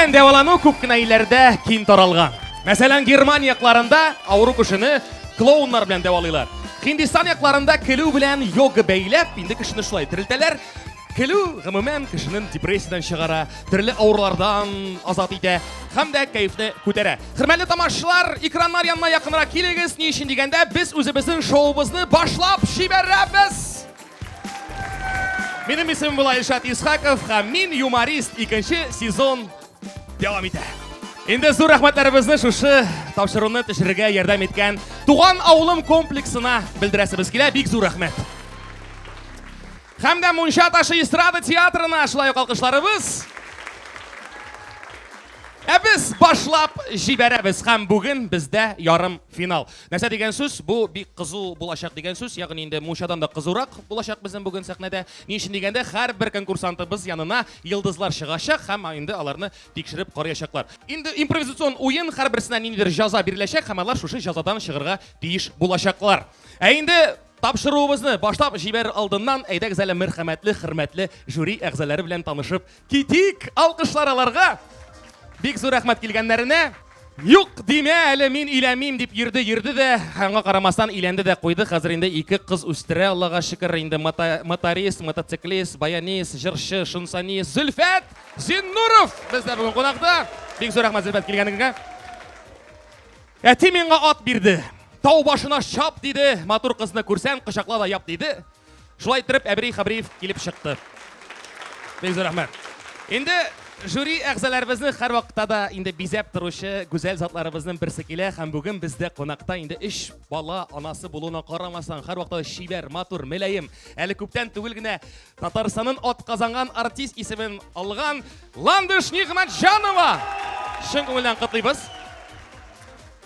белән дәвалану күп кенә илләрдә киң таралган. Мәсәлән, Германия якларында авыру кешене клоуннар белән дәвалыйлар. Һиндстан якларында көлү белән йога бәйләп, инде кешене шулай терелтәләр. Көлү гомумән кешенең депрессиядан чыгара, төрле авырулардан азат итә һәм дә кайфны күтәрә. Хөрмәтле тамашачылар, экраннар янына якынрак килегез. Ни өчен дигәндә, без үзебезнең шоубызны башлап җибәрәбез. Минем исемем Илшат Исхаков һәм мин юморист. Икенче сезон дәвам итә. Инде зур рәхмәтләребезне шушы тапшыруны төшерергә ярдәм иткән Туган авылым комплексына белдерәсебез килә. Бик зур рәхмәт. Һәм дә Мунча ташы эстрада театрына шулай ук алкышларыбыз. Без башлап җибәрәбез һәм бүген бездә ярым финал. Нәрсә дигән сүз? Бу бик кызу булачак дигән сүз. Ягъни инде Мунчадан да кызурак булачак безнең бүген сәхнәдә. Ни өчен дигәндә, һәрбер конкурсантыбыз янына йолдызлар чыгачак һәм инде аларны тикшереп караячаклар. Инде импровизацион уен һәрберсенә ниндидер җәза биреләчәк һәм алар шушы җәзадан чыгырга тиеш булачаклар. Инде тапшыруыбызны башлап җибәр алдыннан әйдәгез әле мәрхәмәтле, хөрмәтле жюри әгъзалары белән танышып китик. Алкышлар аларга. Бик зур рәхмәт килгәннәренә. Юк димә әле мин иләмим дип йөрде дә, һәмгә карамастан иләнде дә куйды. Хәзер инде ике кыз үстерә, Аллага шөкер, инде моторист, мотоциклист, баянист, җырчы, шунсанист Зөлфәт Зиннуров бездә бүген кунакта. Бик зур рәхмәт Зөлфәт килгәнегезгә. Әти миңа ат бирде. Тау башына чап диде. Матур кызны күрсәң, кочакла да яп диде. Шулай итеп Әбри Хабриев килеп чыкты. Бик зур рәхмәт. Инде жюри әгъзаларыбызны һәр вакытта да инде бизәп торучы гүзәл затларыбызның берсе килә һәм бүген бездә кунакта инде 3 бала анасы булуына карамастан һәр вакытта шибәр, матур, мөлаем, әле күптән түгел генә Татарстанның атказанган артист исемен алган Ландыш Нигъмәтҗанова. Чын күңелдән котлыйбыз.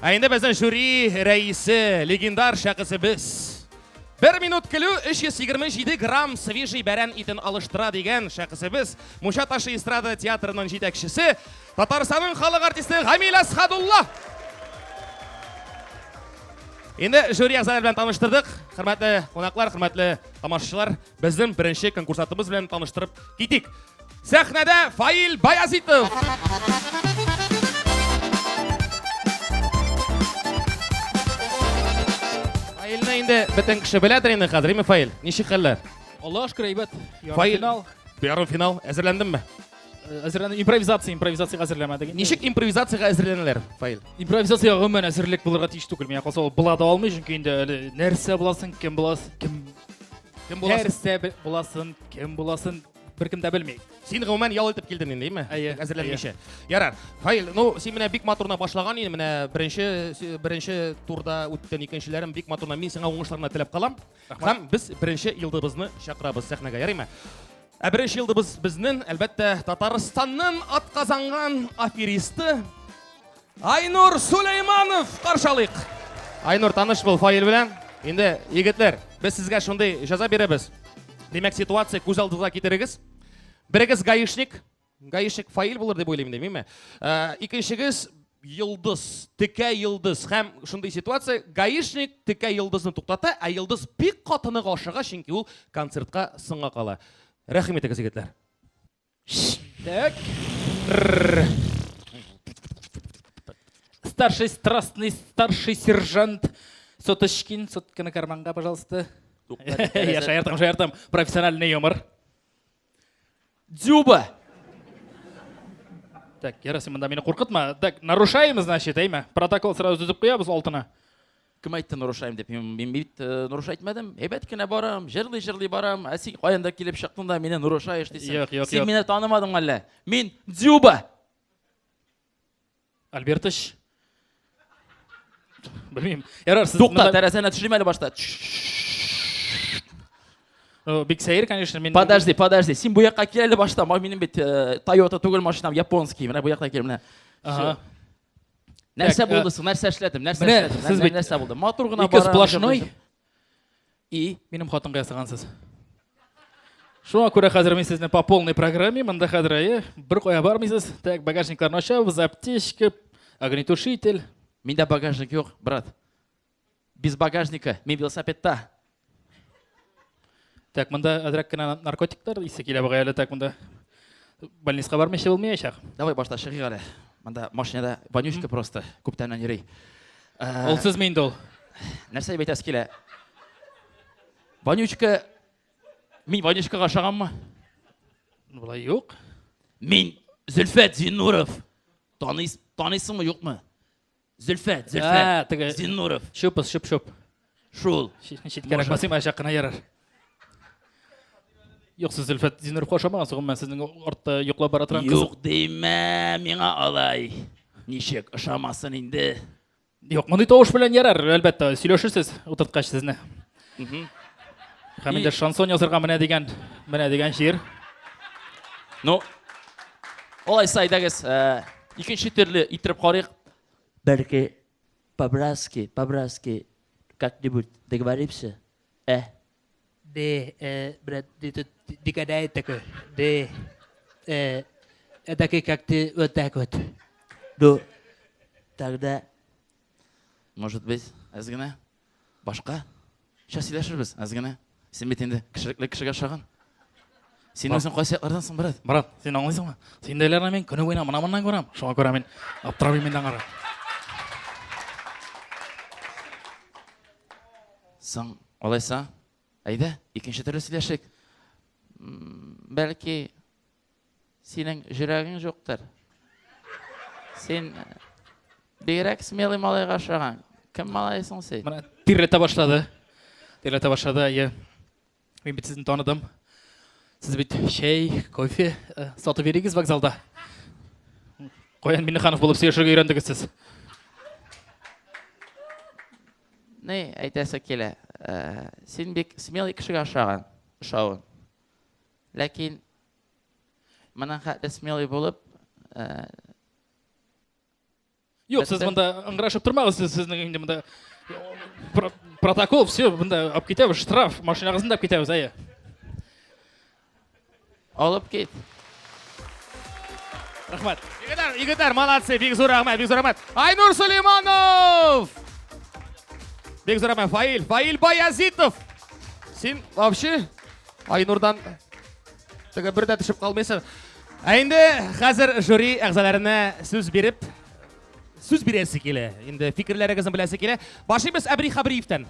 Инде безнең жюри рәисе, легендар шәхесебез. 1 минут көлү 327 грамм свежий бәрән итен алыштыра дигән шәхесебез, Мунча ташы эстрада театрының җитәкчесе, Татарстанның халык артисты Гамил Асхадулла. Инде жюри әгъзалары белән таныштырдык. Хөрмәтле кунаклар, хөрмәтле тамашачылар, безнең беренче конкурсантыбыз белән таныштырып китик. Сәхнәдә Фаил Баязитов. Фаилне инде бөтен кеше беләдер инде хәзер, име Фаил? Ничек хәлләр? Аллаһ шөкер, әйбәт. Фаил, ярым финал. Әзерләндеңме? Әзерләндем. Импровизациягә әзерләмәдек. Ничек импровизациягә әзерләнәләр, Фаил? Импровизациягә гомумән әзерлек булырга тиеш түгел. Миңа калса, ул була да алмый, чөнки инде нәрсә буласын, кем буласын, кем буласын, беркем дә белми. Син гомумән ял итеп килдең инде, име? Әзерләнмичә. Ярар. Ярар. Фаил, ну син менә бик матурна башлаган инде, менә беренче турда үткән икенчеләрем бик матурна. Мин сиңа уңышларны теләп калам. Һәм без беренче йылдыбызны чакырабыз сәхнәгә, ярыймы? Беренче йылдыбыз безнең, әлбәттә, Татарстанның атказанган аферисты Айнур Сулейманов каршылык. Айнур, таныш бул Фаил белән. Инде егетләр, без сезгә шундый җәза бирәбез. Димәк, ситуация күз алдыгызга китерегез. Берегез гаишник Фаил булыр дип уйлыйм, димме? Икенчегез йылдыз, текә йылдыз. Һәм шундый ситуация, гаишник текә йылдызны туктата, ә йылдыз бик катыны гашыга, чөнки ул концертка сыңга кала. Рәхим итегез, егетләр. Так. Старший страстный, старший сержант Соточкин, сотканы карманга, пожалуйста. Я шаяртам. Профессиональный юмор. Дзюба. Так, ярасы, мында мені қорқытма. Так, нарушаем, значит, әйме? Протокол сразу түзіп қоябыз алтына. Кім айтты нарушаем деп? Мен бит нарушайтмадым. Әйбәт кенә барам, жырлый барам. Син каянда килеп чыктың да менә нарушаеш дисең. Юк. Син мине танымадың әллә? Мин Дзюба. Альбертыч. Белмим. Ярар, сіз... Тукта, тәрәзәне төшірем әлі башта. Бик сәйір, конечно. Подожди. Син бу якка кил әле башта. Минем бит Toyota түгел машинам, японский. Менә бу якта кил, менә. Нәрсә булды соң? Нәрсә эшләдем? Нәрсә булды? Матур гына бара. Ике сплошной. И минем хатынга ясагансыз. Шуңа күрә хәзер мин сезне по полной программе, монда хәзер бер кая бармыйсыз. Так, багажникларны ачабыз, аптечка, огнетушитель. Миндә багажник юк, брат. Без багажника, мин велосипедта. Так, монда әзрәк кенә наркотиклар исе килә бугай әле. Так, монда больницаға бармайша болмайшақ. Давай башта шығайық әлі. Мында машинада вонючка просто көптәннән йөри. Ол сіз мейінді ол. Нәрсә әйтәсез килә? Вонючка мин вонючкаға ашағанмы? Бұлай жоқ. Мин Зөлфәт Зиннуров. Танисыңмы, юкмы? Зөлфәт теге Зиннуров. шөпіс, шөп. Шул. Шет керек басым ашаққына ярар. Жоқ, сіз Зөлфәт Зиннуров қошамаған соғын мен сіздің ортта йоқлап бара тұрған қызық. Юк деймә, миңа алай. Нишек ашамасын инде. Жоқ, мұндай тоғыш білен ярар, әлбәтті, сөйлешірсіз, ұтыртқаш сізні. Хәмінде шансон yazырға менә деген шиыр. Ну, олай сайдагыз, икенче төрле иттереп карыйк. Бәлки по-братски, как-нибудь договоримся? Брат, дикадай такой. Это как-то вот так вот. Ну, тогда, может быть, әзгенә башка шәс сөйләшербез, әзгенә. Сен бит инде кешелекле кешегә охшаган. Син үзең кайсы яклардансың, брат? Брат, сен аңлайсыңмы? Сендейлерне мен көне буена мына-мыннан көрәм. Шуңа күрә мен аптырап менен аңара. Соң, алайса, әйдә, икенче төрле сөйләшик. Бәлки синең йөрәгең юктыр. Сен бигрәк смелый малайга охшаган. Кем малайсың син? Менә тирләтә башлады. Әйе. Мен бит сезне таныдым. Сіз бит шәй, кофе сатып берегіз вокзалда. Қоян Миннеханов болып сөйлешуге үйрендіңіз сіз. Не, әйтәсе келе. Сен бик смелый кешегә охшаган. Ләкин менә хәтле смелый булып, Жоқ, сіз мында ыңғырашып тұрмағыз, сіздің инде мында протокол, все, мында алып кетеміз, штраф, машинағызын да алып кетеміз, әйе. алып кет. Рахмат. Игітар, молодцы, бик зор рахмат. Айнур Сулейманов! Бик зор рахмат, Фаил Баязитов. Сен вообще Айнурдан теге бірдә төшіп қалмайсың. Енді қазір жюри әгзаларына сөз бересі келе. Енді фикірлеріңізді білесі келе. Башымыз Әбри Хабриевтен.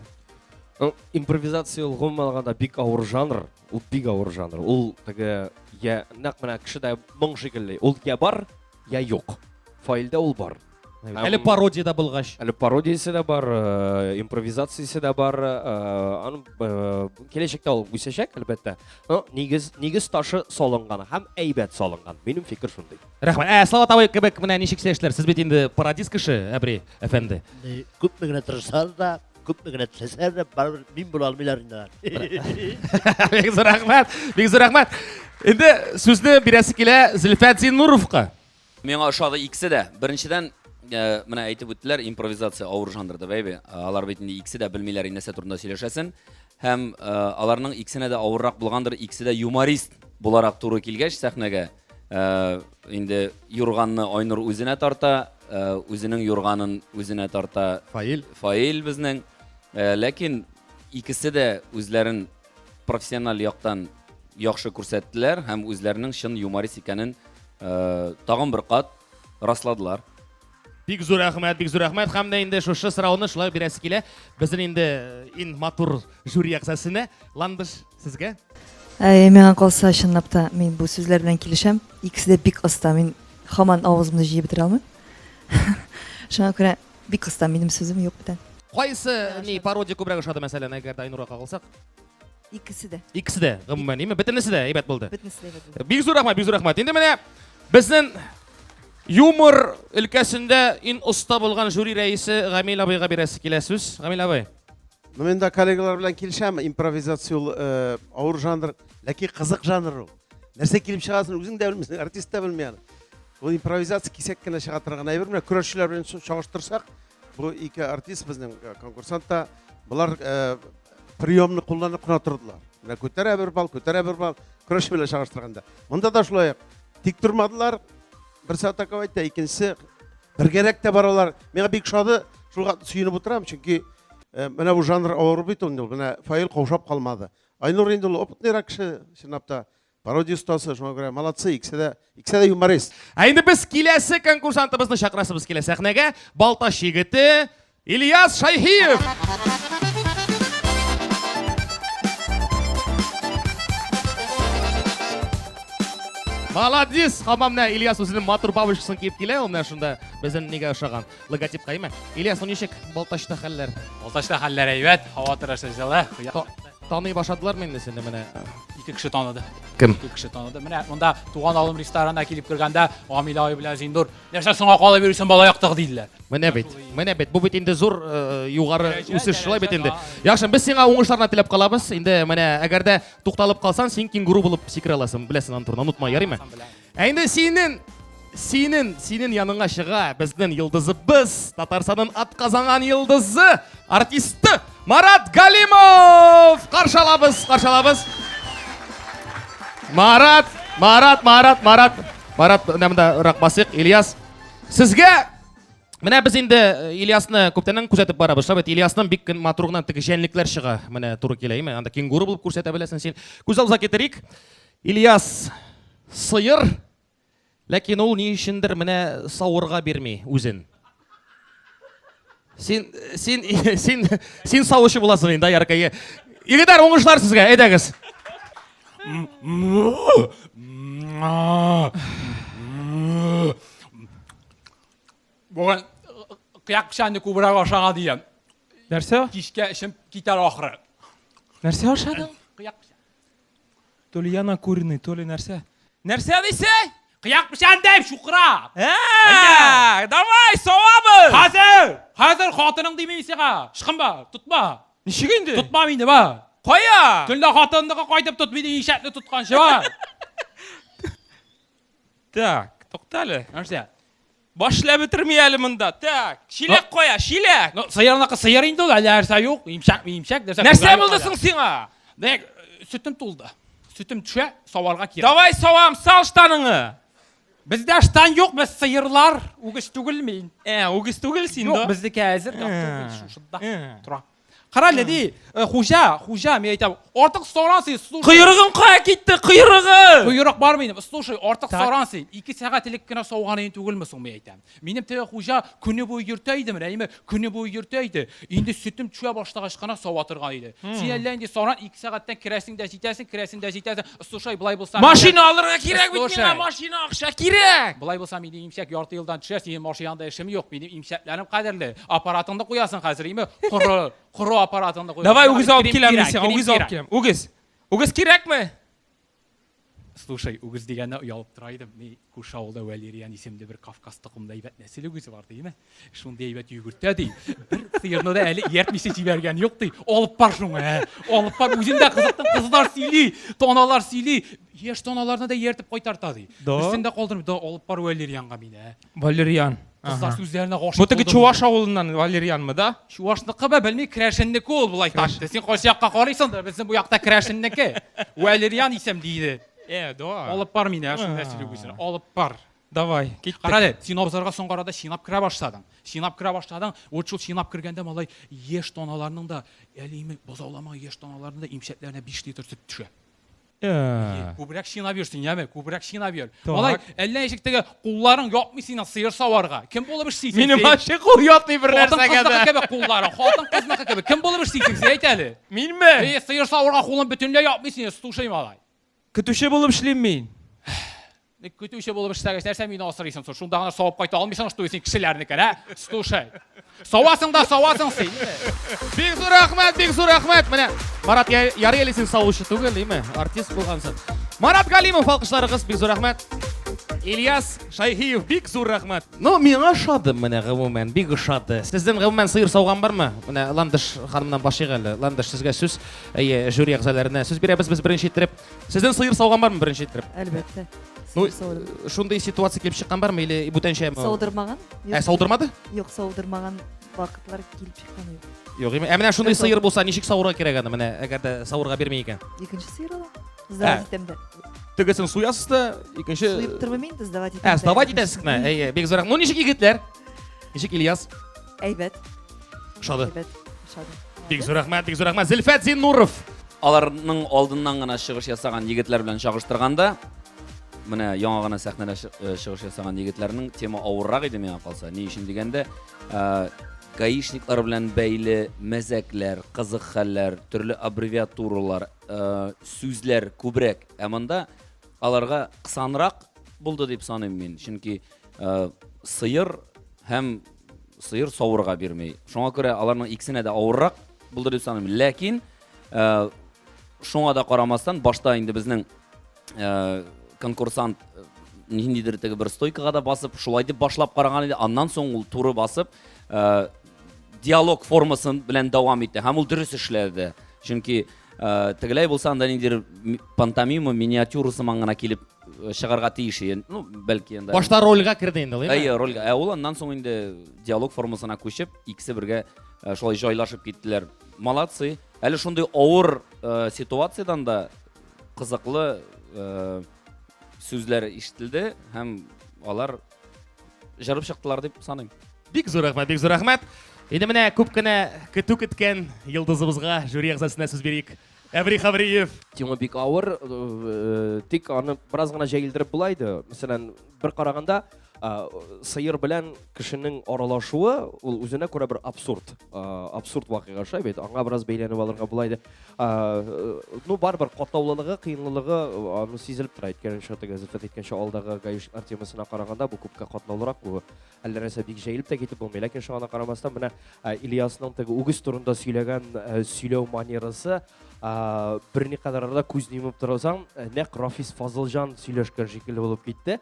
Импровизация ғұмым алғанда бик ауыр жанр. Ул бик ауыр жанр. Ул теге я нәқ менә кешедә моң шикелле. Ул я бар, я юк. Файлда ул бар. Әлі пародияда булгач. Әле пародиясы да бар, импровизациясы да бар. Аның келешектә ул үсәчәк әлбәттә. Нигез ташы салынган һәм әйбәт салынган. Минем фикер шундый. Рахмат. Салават абый кебек менә ничек сөйләшләр? Сез бит инде пародист кеше, Әбри әфәнде. Күпме генә тырышсалар да, күпме генә теләсәләр дә, барыбер мин була алмыйлар инде. Бик зур рахмат. Инде сүзне бирәсе килә Зөлфәт Зиннуровка. Миңа ошады икесе дә. Беренчедән, менә әйтеп үттеләр, импровизация авыр жанрда, бәйбе. Алар бит инде икесе дә белмиләр нәрсә турында сөйләшәсен. Һәм аларның икесенә дә авыррак булгандыр, икесе дә юморист буларак туры килгәч сәхнәгә. Инде юрганны Айнур үзенә тарта, үзенең юрганын үзенә тарта Фаил безнең. Ләкин икесе дә үзләрен профессиональ яктан яхшы күрсәттеләр һәм үзләренең чын юморист икәнен тагын бер кат расладылар. Бик зур рәхмәт. Һәм дә инде шушы сорауны шулай бирәсе килә. Безнең инде ин матур жюри әгъзасына Ландыш сезгә. Миңа калса чынлап та мин бу сүзләр белән килешәм. Икесе дә бик оста. Мин һаман авызымны җыеп бетерә алмыйм. Шуңа күрә бик оста минем сүзем юк бүтән. Кайсы ни пародия күбрәк ошады мәсәлән, әгәр Айнурга калсак? Икесе дә. Икесе дә, гомумән, име бөтенесе дә әйбәт булды. Бөтенесе дә әйбәт булды. Бик зур рәхмәт. Инде менә безнең юмор өлкәсендә ин оста булган жюри рәисе Гамил абыйга бирәсе килә сүз. Гамил абый. Мен дә коллегалар белән килешәм, импровизация авыр жанр, ләкин кызык жанр ул. Нәрсә килеп чыгасын үзең дә белмисең, артист та белми аны. Ул импровизация кисәк кенә чыга торган әйбер менә көрәшчеләр белән чагыштырсак, бу ике артист безнең конкурсантта булар приемны кулланып кына тордылар. Менә күтәрә бер бал, көрәш белән чагыштырганда. Монда да шулай. Тик тормадылар. Бер сатаков әйтә, икенчесе бергәрәк тә баралар. Миңа бик шады, шуга сөенеп утырам, чөнки менә бу жанр авыр бит ул. Менә Фаил каушап калмады. Айнур инде ул опытныйрак кеше, чынлап та пародия ұстасы, шуңа күрә молодцы, икесе дә юморист. Енді біз келесі конкурсантымызды шақырасыбыз келе сәхнеге. Балташ егіті Ильяс Шайхиев. Молодец! Хамамна Ильяс өзінің матур бабышқысын киіп келе, олмна шында біздің неге ұшаған логотип қайма. Ильяс, он нешек Балташта хәлләр? Балташта хәлләр әйбәт, хаватыр ашажалы. Таный башадылар менде сенде менә. Ике кеше таныды. Кім? Ике кеше таныды. Менә монда туган алым ресторанына килеп кергәндә, Амила ай белән Зиндур, "Нәрсә соңга калып йөрисең бала яктык" диделәр. Менә бит. Бу бит инде зур югары үсеш шулай бит инде. Яхшы, без сиңа уңышларны теләп калабыз. Инде менә әгәр дә тукталып калсаң, син кенгуру булып сикерә аласың, беләсең аны турында, онытма, ярыймы? Инде синең яныңа чыга безнең йылдызыбыз, Татарстанның атказанган йылдызы, артисты Марат Галимов. Каршылабыз. Марат, нәмдә ракбасык Ильяс. Сезгә менә без инде Ильясны күптәннән күзәтеп барабыз. Шабат Ильясның бик матургынан теге җәнлекләр чыга. Менә туры киләме? Анда кенгуру булып күрсәтә беләсең син. Күз алдына китерик. Ильяс сыер, ләкин ул ни өчендер менә савырга бирми үзен. Син савучы буласың инде, Яркай. Егетләр, уңышлар сезгә, әйдәгез. Бүген кыяк пешәнне күбрәк ашага дигән. Нәрсә? Кичкә эшем китәр ахыры. Нәрсә ашадың? Кыяк пешән. То ли яна куриный, то ли нәрсә. Нәрсә дисең? Кыяк пешән дип шукра. Давай, савабыз! Хәзер хатының димим сиңа. Шыкынба, тутма. Ничек инде? Тутма мине ба. Кая? Төнлә хатынныкы кайтып тот, мине ишәтне тотканчы ба. Так, туктале. Нәрсә? Башлап бетерми әле монда. Так, шилек кая, шилек. Сыерныкы сыер инде ул, әле нәрсә юк. Имшәк дәсә. Нәрсә булды соң сиңа? Дәк, сөтем тулды. Сөтем төшә, саварга кирәк. Давай савам, сал штаныңы. Бездә штан юк, без сыерлар, үгез түгел мин. Үгез түгел син Юк, да. бездеке әзер, шушында. Тора. Карале ди, хуҗа, мен әйтәм, артык сорансыз, слушай. Кыйрыгың кая китте, кыйрыгы? Кыйрык бар минем. Слушай, артык сорансыз. 2 сәгать элек кенә сауганы түгелме соң мен әйтәм. Минем теге хуҗа көне буе йөртә иде менә, әйме, көне буе йөртә иде. Инде сөтем төшә башлагач кына сава торган иде. Син әллә инде соран 2 сәгатьтән керәсең дә җитәсең. Слушай, булай булса. Машина алырга кирәк бит миңа, машина акча кирәк. Булай булса минем имшәк ярты елдан төшә, синең машинаңда эшем юк. Минем имшәкләрем кадерле. Аппаратыңны куясың хәзер, әйме? Куры аппаратыңны куясың. Давай үгез алып киләм мин сиңа, үгез алып киләм. Үгез кирәкме? Слушай, үгез дигәнне уялып тора идем. Мин күрше авылда Валериян исемле бер Кавказ токымлы әйбәт нәсел үгезе бар дийме? Шундый әйбәт йөгертә ди. Бер сыерны да әле ияртмичә җибәргән юк ди. Алып бар шуңа. Алып бар, үзендә кызыктың кызлар сөйли, тоналар сөйли. Яшь тоналарны да ияртеп кайтарта ди. Өстендә калдырып да алып бар Валериянга мине. Валериян. Кызлар сүзләренә гашык. Бу теге Чуваш авылыннан Валериянмы да? Чувашныкы ба белми, Крәшеннеке ул булай ташты. Син кайсы якка карыйсың да, безнең бу якта Крәшеннеке. Валериян исем диде. Да. Алып бар мине, шундый нәсел үгезен. Алып бар. Давай, киттек. Карале, син абзарга соңгы арада шинап керә башладың. Вот шул шинап кергәндә малай еш тоналарның да, әлеме бозаулама еш тоналарның да имшәтләренә 5 литр сөт төшә. Күбрәк шинап йөрсин, яме, күбрәк шинап йөр. Малай, әллә ничек теге кулларың япмый синең сыер саварга. Кем булып эшлисең? Минем ачы кул ятмый бер нәрсәгә дә. Кебек кулларың, хатын кызмакы кебек. Кем булып эшлисең? Әйт әле. Минме? Сыер саварга кулың бөтенләй япмый син, слушай малай. Көтүче булып эшлим мин. Көтүче булып эшләгәч, нәрсә мине асырыйсың? Шунда гына савап кайта алмыйсың, что син кешеләрнеке, ә? Слушай. Савасың син. Бик зур рәхмәт. Менә Марат ярый әле син савучы түгел, диме? Артист булгансың. Марат Галимов, алкышларыгыз, бик зур рәхмәт. Ильяс Шайхиев, бик зур рәхмәт. Ну, миңа ошады менә гомумән, бик ошады. Сездән гомумән сыер сауган бармы? Менә Ландыш ханымнан башлыйк әле. Ландыш, сезгә сүз, жюри әгъзаларына сүз бирәбез без беренче иттереп. Сездән сыер сауган бармы беренче иттереп? Әлбәттә. Ну, шундый ситуация килеп чыккан бармы или бүтәнчәме? Саудырмаган? Саудырмады? Юк, саудырмаган вакытлар килеп чыккан юк. Юк, менә шундый сыер булса, ничек савырга кирәк аны? Менә әгәр дә савырга бирми икән. Икенче сыер ала. Сдавать итәм. Тегесен суясыз да, икенче... Суеп тормыйм инде, сдавать итәм. Сдавать итәсез генә. Бик зур. Ну, ничек егетләр? Ничек Ильяс? Әйбәт. Ошады. Әйбәт. Ошады. Бик зур рәхмәт. Зөлфәт Зиннуров. аларның алдыннан гына чыгыш ясаган егетләр белән чагыштырганда, менә яңа гына сәхнәдә чыгыш ясаган егетләрнең тема авыррак иде миңа калса. Ни өчен дигәндә, гаишниклар белән бәйле мәзәкләр, кызык хәлләр, төрле аббревиатуралар, сүзләр күбрәк. Ә монда аларга кысанрак булды дип саныйм мин. Чөнки сыер һәм сыер савырга бирмәй. Шуңа күрә аларның икесенә дә авыррак булды дип саныйм. Ләкин шуңа да карамастан башта инде безнең конкурсант ниндидер теге бер стойкага да басып, шулай дип башлап караган иде. Аннан соң ул туры басып, диалог формасын белән дәвам итте. Һәм ул дөрес эшләде. Чөнки тегеләй булса анда ниндидер пантомима, миниатюра сыман гына килеп чыгарга тиеш. Ну, бәлки инде. Башта рольгә кирде инде, лайма? Әйе, рольгә. Ул аннан соң инде диалог формасына күчеп, икесе бергә шулай җайлашып киттеләр. Молодцы. Әле шундый авыр ситуациядан да кызыклы сүзләр ишетелде һәм алар җырып чыктылар дип саныйм. Бик зур рәхмәт, бик зур рәхмәт. Инде менә күп кенә көтү көткән йолдызыбызга, жюри әгъзасына сүз бирик. Әбри Хабриев. Тема бик авыр, тик аны бераз гына җәелдереп булайды. Мәсәлән, бер караганда сыер белән кешенең аралашуы ул үзенә күрә бер абсурд. Абсурд вакыйга шай бит. Аңа бераз бәйләнеп алырга булайды. Ну, барбер катаулылыгы, кыенлыгы аны сизелеп тора. Әйткәнчә, теге Зөлфәт әйткәнчә, алдагы гаиш артемасына караганда бу күпкә катнаулырак, бу әллә нәрсә бик җәелеп тә китеп булмый. Ләкин шуңа карамастан, менә Ильясның теге үгез турында сөйләгән сөйләү манерасы берникадәр да күз йомып торсаң, нәкъ Рафис Фазылҗан сөйләшкән шикелле булып китте.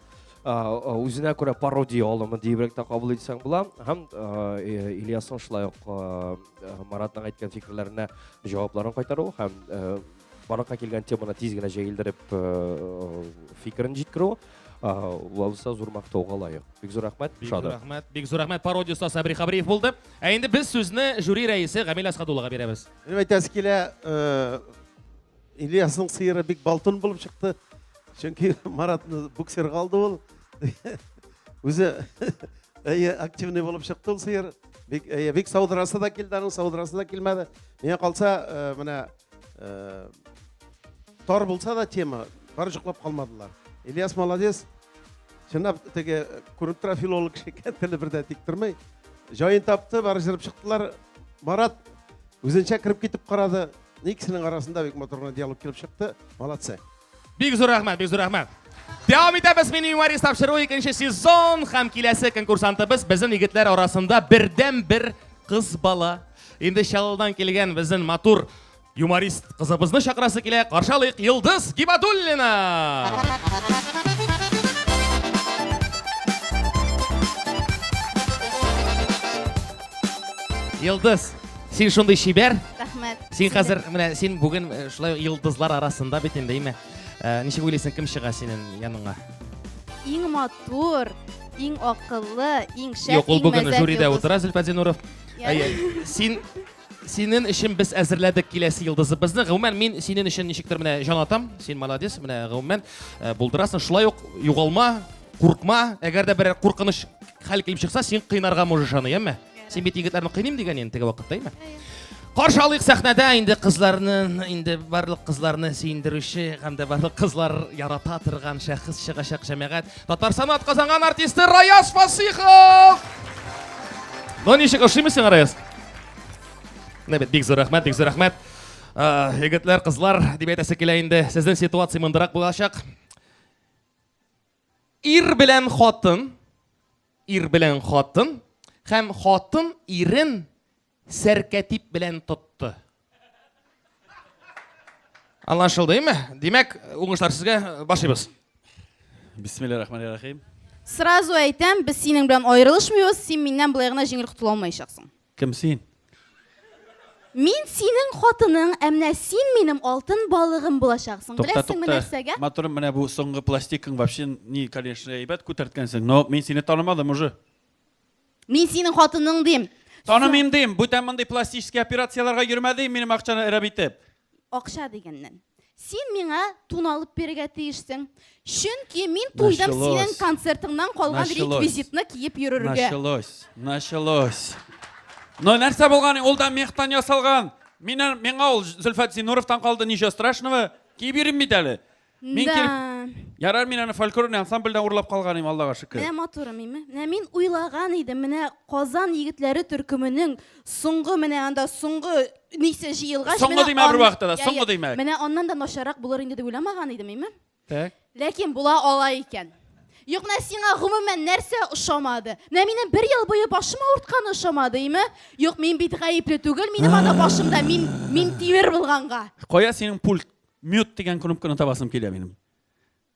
Үзенә күрә пародия алымы диебрәк тә кабул итсәң була. Һәм Ильясның шулай ук Маратның әйткән фикерләренә җавапларын кайтару һәм баракка килгән теманы тиз генә җәелдереп фикерен җиткерү булса зур мактауга лаек. Бик зур рәхмәт. Бик зур рәхмәт. Пародия остасы Әбри Хабриев булды. Ә инде без сүзне жюри рәисе Гамил Асхадуллага бирәбез. Мин әйтәсе килә, Ильясның сыйыры бик балтын булып чыкты. Чөнки Маратны буксерга алды ул. Үзе активный булып чыкты ул сыйыр. Бик саудрасы да килде, аның саудрасы да килмәде. Миңа калса, менә тар булса да тема, бары жуклап калмадылар. Ильяс молодец. Чынлап теге күреп тора филолог шикән теле бердә тиктирмәй. Җаен тапты, бары җырып чыктылар. Марат үзенчә кирип китеп карады. Икесенең арасында бик матур диалог килеп чыкты. Молодцы. Бик зур рәхмәт, бик зур рәхмәт. Дәвам итәбез мине юморист тапшыру 2нче сезон һәм киләсе конкурсантыбыз безнең егетләр арасында бердән-бер кыз бала. Инде Чаллыдан килгән безнең матур юморист кызыбызны чакырасы килә. Каршылык Йылдыз Гибадуллина. Йылдыз, син шундый шибәр. Рәхмәт. Син хәзер менә син бүген шулай йылдызлар арасында бит инде, әйме? Ничек уйлыйсың, кем чыга синең яныңа? Иң матур, иң акыллы, иң шәп, Юк, ул бүген жюридә утыра Зөлфәт Зинуров. Синең өчен без әзерләдек киләсе йылдызыбызны. Гомумән мин синең өчен ничектер менә җан атам. Син молодец, менә гомумән булдырасың. Шулай ук югалма, куркма. Әгәр дә бер куркыныч хәл килеп чыкса, син кыйнарга можеш аны, яме? Син бит егетләрне кыйныйм дигән инде теге вакытта, әйме? Каршылык сәхнәдә инде кызларны, инде барлык кызларны сөендерүче һәм дә барлык кызлар ярата торган шәхес чыгачак җәмәгать. Татарстан атказанган артисты Раяз Фасихов. Ну ничек ошыймысың, Раяз? Нәбит, бик зур рәхмәт, бик зур рәхмәт. Егетләр, кызлар, дип әйтәсе килә инде. Сезнең ситуация мондырак булачак. Ир белән хатын һәм хатын ирен сәркәтип белән тотты. Аңлашылды, әйме? Димәк, уңышлар сезгә, башлыйбыз. Бисмиллахир-рахманир-рахим. Сразу әйтәм, без синең белән аерылышмыйбыз, син миннән болай гына җиңел котыла алмаячаксың. Кем син? Мин синең хатының, әмма син минем алтын балыгым булачаксың. Беләсеңме нәрсәгә? Матурым, менә бу соңгы пластикың вообще ни, конечно, әйбәт күтәрткәнсең. Но мин сине танымадым уже. Мин синең хатының дим. Танымыйм дим. Бүтән мондый пластический операцияларга йөрмәдем, минем акчаны эрәп итеп. Акча дигәннән. Син миңа тун алып бирергә тиешсең. Чөнки мин туйдым синең концертыңнан калган реквизитны киеп йөрергә. Началось. Но нәрсә булган? Ул да мехтан ясалган. Мен ауыл Зүлфат Зинуровтан қалды ничего страшного. Киіп үйренмейді әлі. Мен келіп, ярар мен аны фольклорный ансамбльдан урлап қалғаным, Аллаға шүкір. Менә матурым, менә мин уйлаган идем, менә Казан егетләре төркеменең соңгы менә анда соңгы нисе җыелгач, Соңгы димә бер вакытта да, соңгы димә. Менә аннан да начарак булыр инде дип уйламаган идем, Так. Ләкин була ала икән. Юк, менә сиңа гомумән нәрсә ошамады? Менә минем 1 ел буе башыма уртканы ошамады, Юк, мин бит гаепле түгел, минем анда башымда мин тимер булганга. Қоя сенің пульт, мют деген кнопканы табасым келе менің.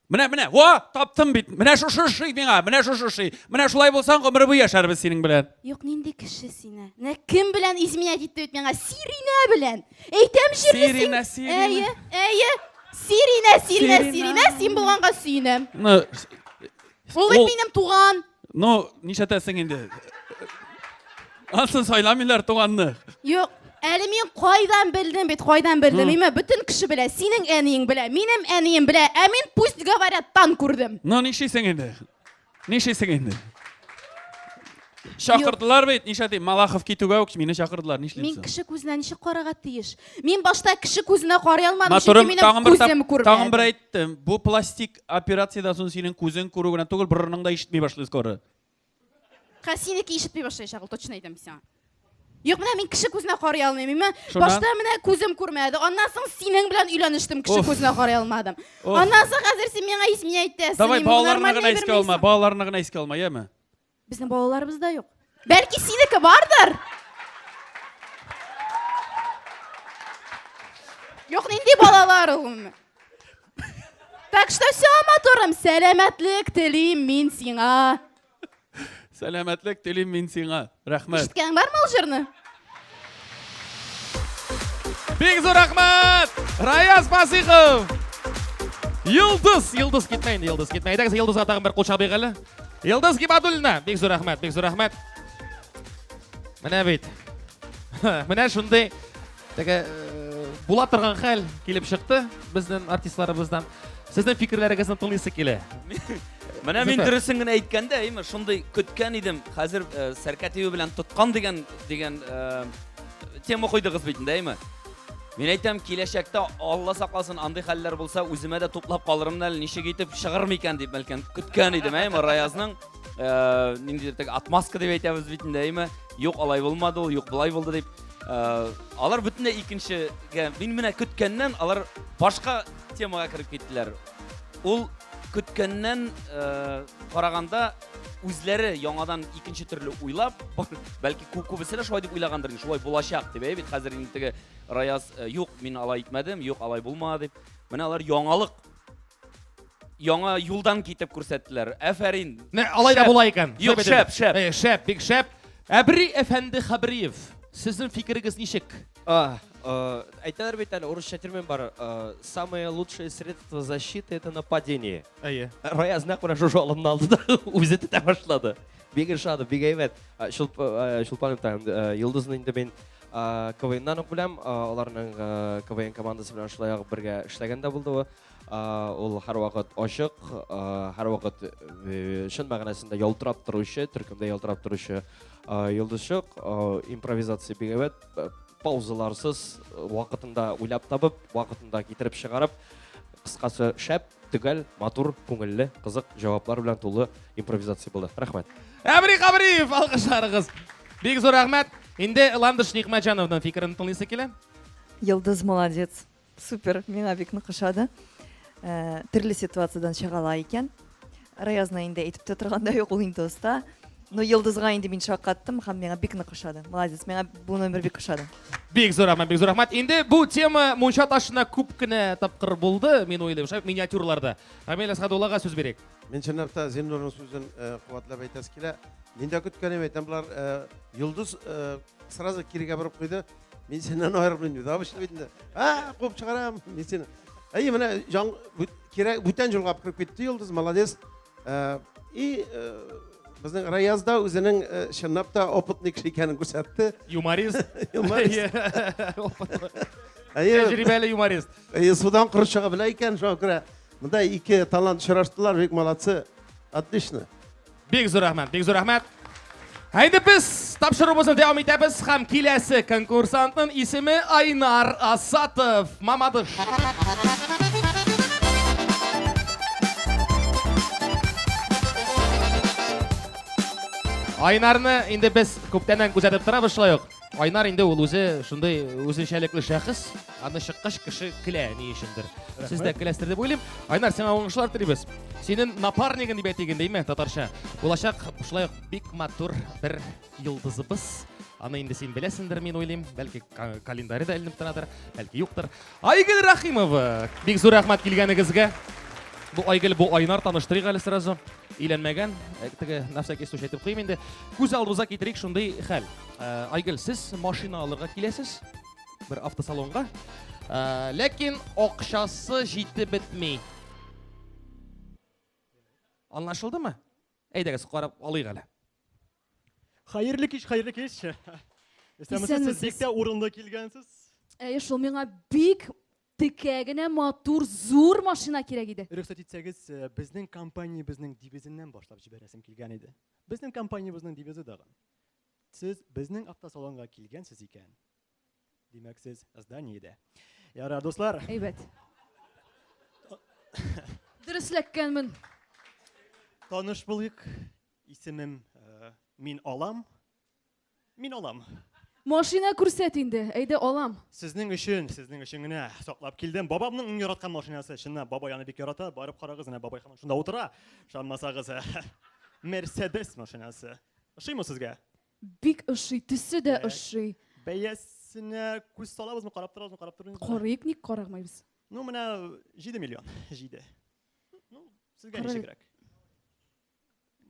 Менә, о, таптым бит. Менә шушы шый миңа, менә шушы шый. Менә шулай булсаң гомер буе яшарбыз синең белән. Юк, нинди кеше сине? Менә кем белән изменять итте бит миңа? Сирина белән. Әйтәм җирле син. Сирина, син булганга сөйнәм. Ул бит минем туган. Нишәтәсең инде? Ансын сайламыйлар туганны. Юк, әле мин кайдан белдем бит, Бүтән кеше белә, синең әниең белә, минем әнием белә, ә мин пусть говорят тан күрдем. Нишәсең инде? Шақырдылар бит, нишәдей, Малахов китүгә үк мине шақырдылар, нишләйсең? Мин кеше күзенә ничек карарга тиеш? Мин башта кеше күзенә карый алмадым, чөнки минем күзем күрмәде. Тагын бер әйттем, бу пластик операциядән соң синең күзең күрү генә түгел, борының да ишетмей башлый скоро. Синеке ишетмей башлаячак, точно әйтәм сиңа. Юк, менә мин кеше күзенә карый алмыйм. Башта менә күзем күрмәде. Аннан соң синең белән өйләнештем, кеше күзенә карый алмадым. Аннан соң хәзер син миңа исмия әйтәсең. Давай, балаларны гына искә алма, яме? Безнең балаларыбыз да юк. Бәлки синеке бардыр. Юк, нинди балалар ул? Так что все, матурым, сәламәтлек телим мин сиңа. Сәламәтлек телим мин сиңа. Рәхмәт. Ишеткәң бармы ул җырны? Бик зур рәхмәт! Раяз Басихов! Йылдыз китмәй инде, Йылдыз китмәй. Әйдәгез, Йылдызга тагын бер кул чабыйк әле. Йылдыз Гибадуллина, бик зур рәхмәт. Менә бит. Менә шундый була торган хәл килеп чыкты безнең артистларыбыздан. Сезнең фикерләрегезне тыңлыйсы килә. Менә мин дөресен генә әйткәндә, шундый көткән идем. Хәзер Сәркәтева белән тоткан дигән тема куйдыгыз бит инде, Мин әйтәм, киләчәктә Алла сакласын, андый хәлләр булса, үземә дә туплап калырмын әле, ничек итеп чыгырмы икән дип бәлкем көткән идем, Раязның ниндидер отмазка дип әйтәбез бит инде, Юк, алай булмады ул, юк, булай булды дип. Алар бөтенләй икенчегә, мин менә көткәннән алар башка темага кирип киттеләр. Ул көткәннән караганда үзләре яңадан икенче төрле уйлап, бәлки күбесе дә шулай дип уйлагандыр, шулай булачак дип, бит хәзер инде Раяз, юк, мин алай итмәдем, юк, алай булмады дип. Менә алар яңа юлдан китеп күрсәттеләр. Афәрин. Алай да була икән. Юк, шәп. Бик шәп. Әбри әфәнде Хабриев, сезнең фикерегез ничек? Әйтәләр бит әле, урысча термин бар. Самое лучшее средство защиты — это нападение. Раяз нәкъ менә шушы алымны алды да үзе тә башлады. Бик шат, бик әйбәт. Шулпан Йылдызны инде мин КВНнан ук беләм, аларның КВН командасы белән шулай бергә эшләгән дә булды. Ул һәрвакыт ачык, һәрвакыт шын мәгънәсендә ялтырап торучы, төркемдә ялтырап торучы Йылдызчык, импровизация бик әйбәт, паузаларсыз, вакытында уйлап табып, вакытында китереп чыгарып, кыскасы шәп, төгәл, матур, күңелле, кызык җаваплар белән тулы импровизация булды. Рәхмәт. Әбри Хабриев, алкышларыгыз. Бик зур рәхмәт. Инде Ландыш Никмәҗановның фикерен тыңлыйсы килә. Йылдыз молодец. Супер, миңа бик нык Төрле ситуациядан чыгала икән. Раязны инде әйтеп тә торганда юк, ул инде оста. Но Йылдызга инде мин шаккаттым һәм миңа бик нык ошады. Молодец, миңа бу номер бик ошады. Бик зур рәхмәт. Инде бу тема мунча ташына күп кенә тапкыр булды, мин уйлыйм, миниатюрларда. Камил Асхадуллага сүз бирик. Мен чынлапта Зиннурның сүзен куатлап әйтәс килә. Мин дә көткәнем әйтәм, булар Йылдыз сразу кирегә барып куйды. Мин сеннән аерылмыйм диде. Абышлы бит инде. Куып чыгарам, мин сине. Менә бүтән җылга кирип китте Йылдыз, молодец. Безнең Раязда үзенең чынлап та опытный кеше икәнен күрсәтте. Юморист. Тәҗрибәле юморист. Судан кырып чыга белә икән, шуңа күрә монда ике талант очраштылар, бик молодцы. Отлично. Бик зур рәхмәт. Әйді біз тапшыруымызды дәвам етеміз һәм келесі конкурсантның исеме Айнар Асатов. Мамадыш. Айнарны инде біз көптәннән күзәтеп торабыз шулай ук. Айнар инде ул үзе шундай үзенчәлекле шәхес, аны чыккач кеше көлә ни өчендер. Сез дә көләсез дип уйлыйм. Айнар, сиңа уңышлар телибез. Синең напарнигың дип әйтегән дейме татарча. Булачак шулай ук бик матур бер йолдызыбыз. Аны инде син беләсеңдер, мин уйлыйм. Бәлки календарьда эленеп торадыр, бәлки юктыр. Айгөл Рахимова, бик зур рәхмәт килгәнегезгә. Бу Айгөл, бу Айнар таныштырыйк әле сразу. Иләнмәгән, теге нафсак истуш әйтеп куйм инде. Күз алдыбызга китерик шундый хәл. Айгөл, сез машина алырга киләсез бер автосалонга. Ләкин акчасы җитеп бетми. Аңлашылдымы? Әйдәгез, карап алыйк әле. Хәерле кич. Сез бик тә урында килгәнсез. Шул миңа бик текәгенә матур зур машина кирәк иде. Рөхсәт итсәгез, безнең компания безнең дивизионнан башлап җибәрәсем килгән иде. Безнең компаниябызның дивизы дагы. Сез безнең автосалонга килгәнсез икән. Димәк, сез зданиедә. Ярар, дуслар. Әйбәт. Дөреслеккәнмен. Таныш булыйк. Исемем Мин алам. Машина күрсәт инде. Әйдә алам. Сезнең өчен генә саклап килдем. Бабамның иң яраткан машинасы. Чыннан бабай аны бик ярата. Барып карагыз, әнә бабай һаман шунда утыра. Шанмасагыз, Мерседес машинасы. Ошыймы сезгә? Бик ошый, төсе дә ошый. Бәясенә күз салабызмы, карап торабызмы, карап торабызмы? Карыйк, ник карамыйбыз? Ну, менә 7 миллион. 7. Ну, сезгә ничек кирәк?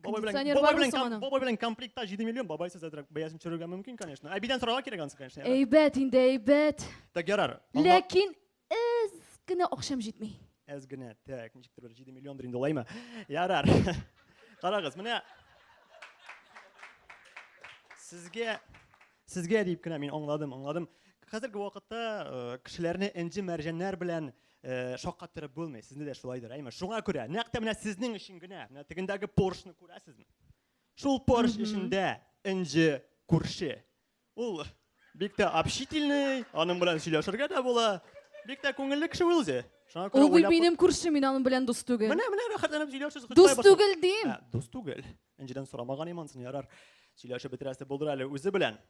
Бабай белән комплектта 7 миллион, бабай сез әдрәк бәясен төшерергә мөмкин, конечно. Әбидән сорарга кирәк ансы, конечно. Әйбәт инде, әйбәт. Так, ярар. Ләкин генә акчам җитми. Әз генә, так, ничектер 7 миллиондыр инде улаймы? Ярар. Карагыз, менә сезгә дип кенә мин аңладым. Хәзерге вакытта кешеләрне энҗе мәрҗәннәр белән шаккаттырып булмый. Сезне дә шулайдыр, әйме? Шуңа күрә, нәкъ менә сезнең өчен генә, менә тегендәге Porsche-ны күрәсезме? Шул Porsche эчендә энҗе күрше. Ул бик тә общительный, аның белән сөйләшергә дә була. Бик тә күңелле кеше ул үзе. Шуңа күрә Ул минем күрше, мин аның белән дус түгел. Менә рәхәтләнеп сөйләшәсез. Дус түгел дим. Дус түгел. Энҗедән сорамаган имансың, ярар. Сөйләшеп бетерәсе булдыр әле үзе белән.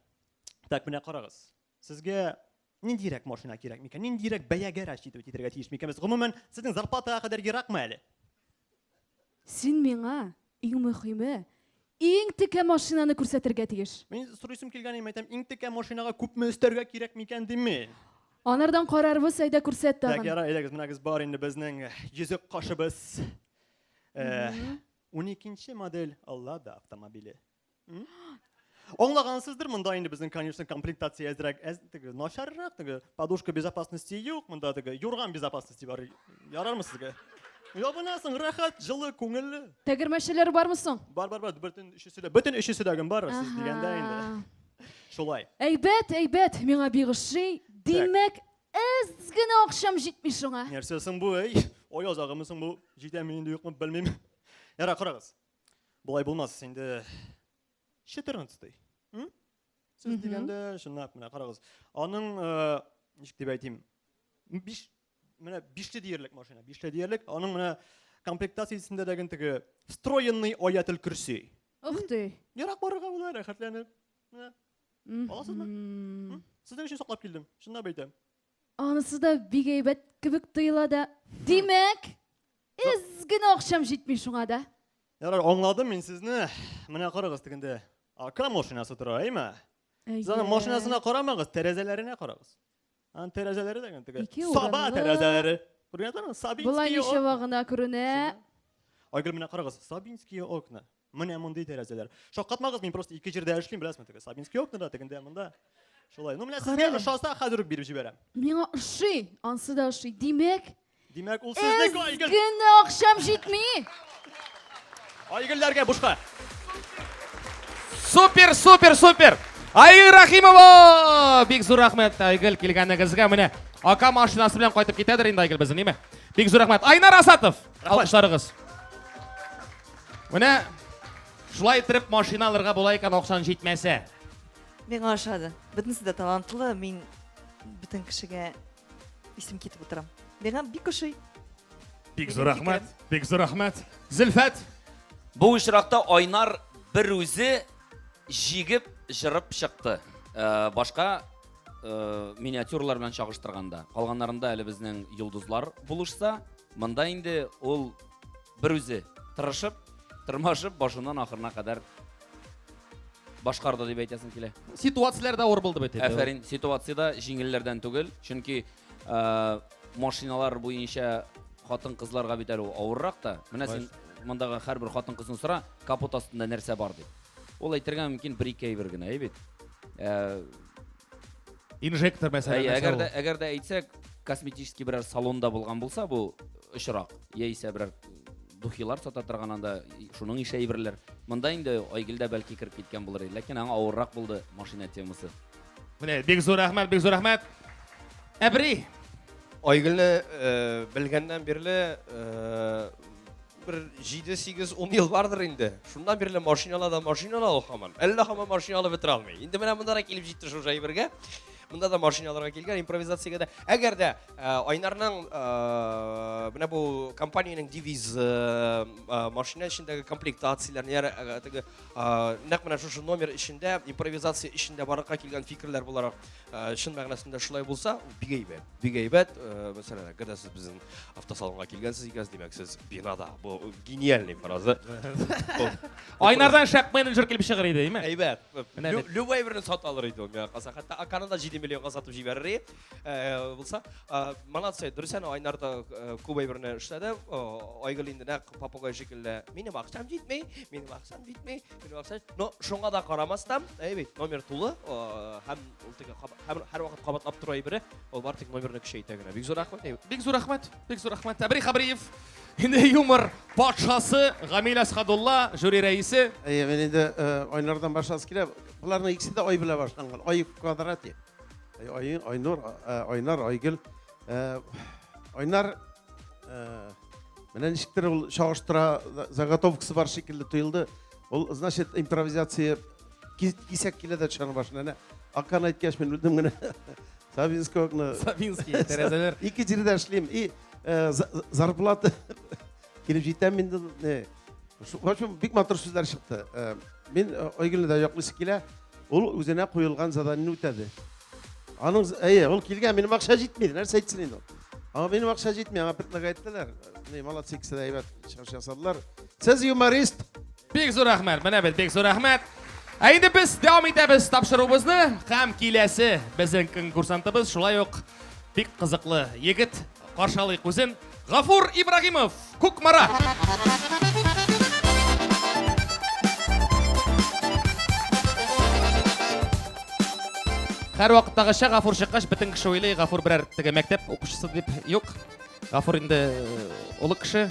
Так, менә карагыз. Сезгә ниндирәк машина кирәк микән? Ниндирәк бәягә рәшит итәргә тиеш микән? Гомумән, сезнең зарплатага кадәр еракмы әле? Син миңа иң мөһиме, иң текә машинаны күрсәтергә тиеш. Мин сорыйсым килгән әйтәм, иң текә машинага күпме өстәргә кирәк микән диме? Анардан карарбыз, әйдә күрсәт Так, тагын. ярар, әйдәгез, менә бар инде безнең йөзек кашыбыз. 12нче модель Лада автомобиле. Аңлагансыздыр, монда инде безнең, конечно, комплектация әзрәк, начаррак, подушка безопасности юк, монда юрган безопасности бар. Ярармы сезгә? Ябынасың, рәхәт, җылы, күңелле. Тәгәрмәчләр бармы соң? Бар, бөтен өчесе дә бар, сез дигәндә инде. Шулай. Әйбәт, миңа бик ошый. Димәк, әз генә акчам җитми шуңа. Нәрсәсең бу, аяз агымысың бу, җитәме инде юкмы белмим. Яра, карагыз. Булай булмас, инде 14. Сез дигәндә, шуннан менә карагыз. Аның ничек дип әйтим? 5 менә 5 диярлек машина, 5 диярлек. Аның менә комплектациясендә дәген теге встроенный аятел курси. Ух ты. Ярак барырга була, рәхәтләнеп. Менә. Аласызмы? Сезнең өчен саклап килдем. Шунда әйтәм. Анысы да бик әйбәт кебек тоела да. Димәк, әз генә акчам җитми шуңа да. Ярар, аңладым мин сезне. Менә карагыз тегендә. Ака машинасы тора, әйме? Сез аның машинасына карамагыз, тәрәзәләренә карагыз. Аның тәрәзәләре дигән теге. Саба тәрәзәләре. Күргәнсезме? Сабинский. Булай ничә вагына күренә. Айгөл, менә карагыз, Сабинский окна. Менә мондый тәрәзәләр. Шаккатмагыз, мин просто ике җирдә эшлим, беләсезме, теге Сабинский окнада тегендә монда. Шулай. Ну, менә сезгә ошаса хәзер үк биреп җибәрәм. Миңа ошый, ансы да ошый. Димәк, ул сезнеке, Айгөл. Генә акчам җитми. Айгөлләргә бушка. Супер! Айгөл Рахимова! Бик зур рәхмәт Айгөл килгәнегезгә. Менә ака машинасы белән кайтып китәдер инде Айгөл безнең, ниме? Бик зур рәхмәт. Айнар Асатов, алкышларыгыз. Менә Шулай иттереп машина алырга була икән акчаң җитмәсә. Миңа ошады. Бөтенесе дә талантлы, мин бөтен кешегә исем китеп утырам. Миңа бик ошый. Бик зур рәхмәт. Бик зур рәхмәт. Зөлфәт. Бу очракта Айнар бер үзе җигеп җырып чыкты. Башка миниатюралар белән чагыштырганда, калганнарында әле безнең йолдызлар булышса, монда инде ул бер үзе тырышып, тырмашып башыннан ахырына кадәр башкарды дип әйтәсең килә. Ситуацияләрдә авыр булды бит. Афәрин, ситуацияда җиңелләрдән түгел, чөнки машиналар буенча хатын-кызларга бит әле авыррак та. Менә син мондагы һәрбер хатын-кызны сора, капот астында нәрсә бар дип. Ул әйтергә мөмкин бер-ике әйбер генә, бит. Инжектор мәсәлән. Әгәр дә әйтсәк, косметический берәр салонда булган булса, бу очрак, яисә берәр духилар сата торган анда шуның ише әйберләр. Монда инде Айгөлдә бәлки киреп киткән булыр иде, ләкин аңа авыррак булды машина темасы. Менә бик зур рәхмәт, бик зур рәхмәт. Әбри. Айгөлне белгәннән бирле bir 7-8-10 yıl vardır indi. Şundan biriyle maşinalar o hamam. Elle hamam maşinalı bitir almayı. İndi bana bunlara gelip ciddi şu şeyi birge. Bunda da maşinalara gelgen improvizasyaya da. Eğer de Aynar'ın bu kampanyanın diviz maşina içindeki komplektasyyalarını ne şu номер içinde improvizasya içinde baraka gelgen fikirler bularak şun мәгънәсендә şulay bulsa big heybet. Mesela когда siz bizim avtosalonga gelgensiz ikaz demek siz binada. Bu genialный фраза. Aynardan şap менеджер килеп чыгыр иде, әйме? Heybet. Любой birini sat alır idi o. Hatta Akan'da 7 milyonga satıp жиберер. Bulsa молодцы. Дөресен Aynarda Kubay birini işledi. Aygül indi nәк papagay şekilde benim akşam җитмәй, benim akşam җитмәй, benim akşam. No şunga da карамастан, evet, номер тулы. Һәм һәр вакыт кабатлап тора бирә. Ул бар тик номерны көчәйтә генә. Бик зур рәхмәт. Бик зур рәхмәт. Бик зур рәхмәт. Әбри Хабриев. Инде юмор патшасы Гамил Асхадулла, жюри рәисе. Мен инде Айнардан башласы килә. Буларның икесе дә ай белә башланган. Ай квадрат. Айнур, Айнар, Айгөл. Айнар менә ничектер ул чагыштыра заготовкасы бар шикелле тоелды. Ул значит импровизация кисәк килә дә чыгар башына. Акан әйткәч мен үдем генә Савинский тәрәзәләр. Ике җирдә эшлим. И зарплата килеп җитәм инде. В общем, бик матур сүзләр чыкты. Мен Айгөлне дә яклысы килә. Ул үзенә куелган заданиене үтәде. Аның ул килгән, минем акча җитмәде. Нәрсә әйтсен инде ул? Аңа минем акча җитмәй, аңа петлек әйттеләр. Молодцы, икесе дә әйбәт чыгыш ясадылар. Сез юморист. Бик зур рәхмәт. Менә бит бик зур рәхмәт. Инде без дәвам итәбез тапшыруыбызны. Һәм киләсе безнең конкурсантыбыз шулай ук бик кызыклы егет. Каршылык үзен Гафур Ибрагимов, Кукмара. Һәр вакыттагыча Гафур чыккач бөтен кеше уйлый, Гафур берәр теге мәктәп укучысы дип. Юк. Гафур инде улы кеше.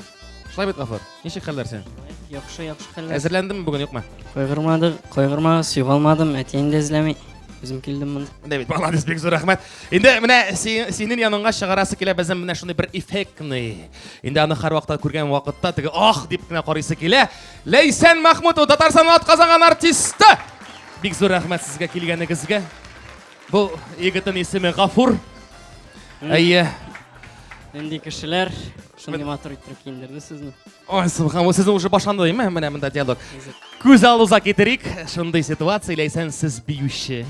Шулай бит Гафур. Ничек хәлләр син? Яхшы хәлләр. Әзерләндеңме бүген, юкмы? Кайгырмагыз, югалмадым, әтиен дә эзләми. Үзем килдем монда. Менә бит молодец, бик зур рәхмәт. Инде менә синең яныңга чыгарасы килә безнең менә шундый бер эффектный. Инде аны һәр вакытта күргән вакытта теге ах дип кенә карыйсы килә. Ләйсән Махмутов, Татарстан атказанган артисты. Бик зур рәхмәт сезгә килгәнегезгә. Бу егетнең исеме Гафур. Әйе. Инде кешеләр шундый матур итеп киендерде сезне. Ой, субхан, сезне уже башланды, әйме? Менә монда диалог. Күз алдыгызга китерик. Шундый ситуация, Ләйсән, сез биюче.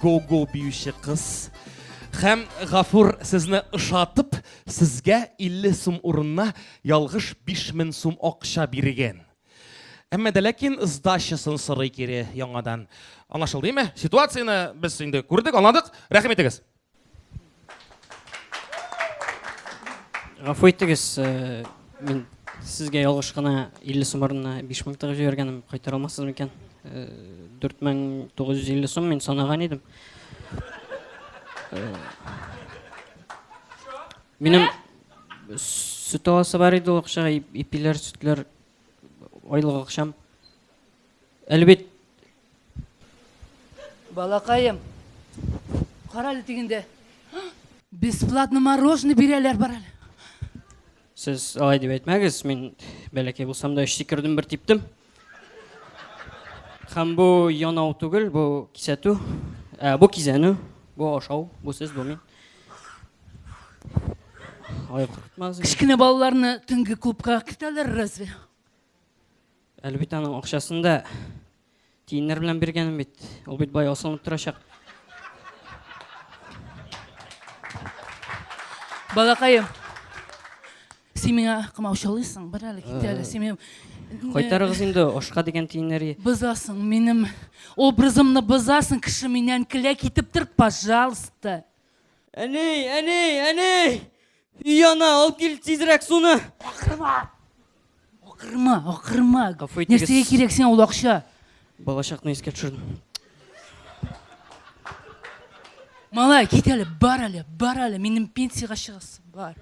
Go-go биюче кыз. Һәм Гафур сезне ышатып, сезгә 50 сум урынына ялгыш 5000 сум акча биргән. Әмма дә ләкин сдачасын сорый кире яңадан. Аңлашылды, әйме? Ситуацияны без инде күрдек, аңладык. Рәхмәт итегез. Гафу итегез, мин сезгә ялгыш кына 50 сум урынына 5000 тыгып җибәргәнем, кайтара алмассызмы икән? 4950 сум мин санаган идем. Минем süt аласы бар иде, акчага ипиләр, süтләр, айлык акчам. Әлбәт. Балакаем. Каралы дигәндә. Бесплатно мороженое бирәләр бар әле. Сез алай дип әйтмәгез, мин бәләкәй булсам да эшли кердем бер типтем. Һәм бу янау түгел, бу кисәтү. Бу кизәнү, бу ашау, бу сез, бу мин. Ай, куркытмагыз. Кішкене балаларны түнгі клубқа кертәләр разве? Әлбәттә, аның акчасында тиеннәр белән биргәнем бит. Ул бит бай асылынып торачак. Балакайым, сен миңа кымаучылыйсың, бір әлі кит әлі. Сен мен Кайтарыгыз инде ашка дигән тиеннәргә. бызасың, минем образымны бызасың, кеше миннән көлә китеп тор, пожалуйста. Әни! Яна, алып кил тизрәк суны. Акырма. Гафу итегез. Нәрсәгә кирәк сиңа ул акча? Балачакны искә төшердем. Малай, кит әле, бар әле, минем пенсияга чыгасы бар.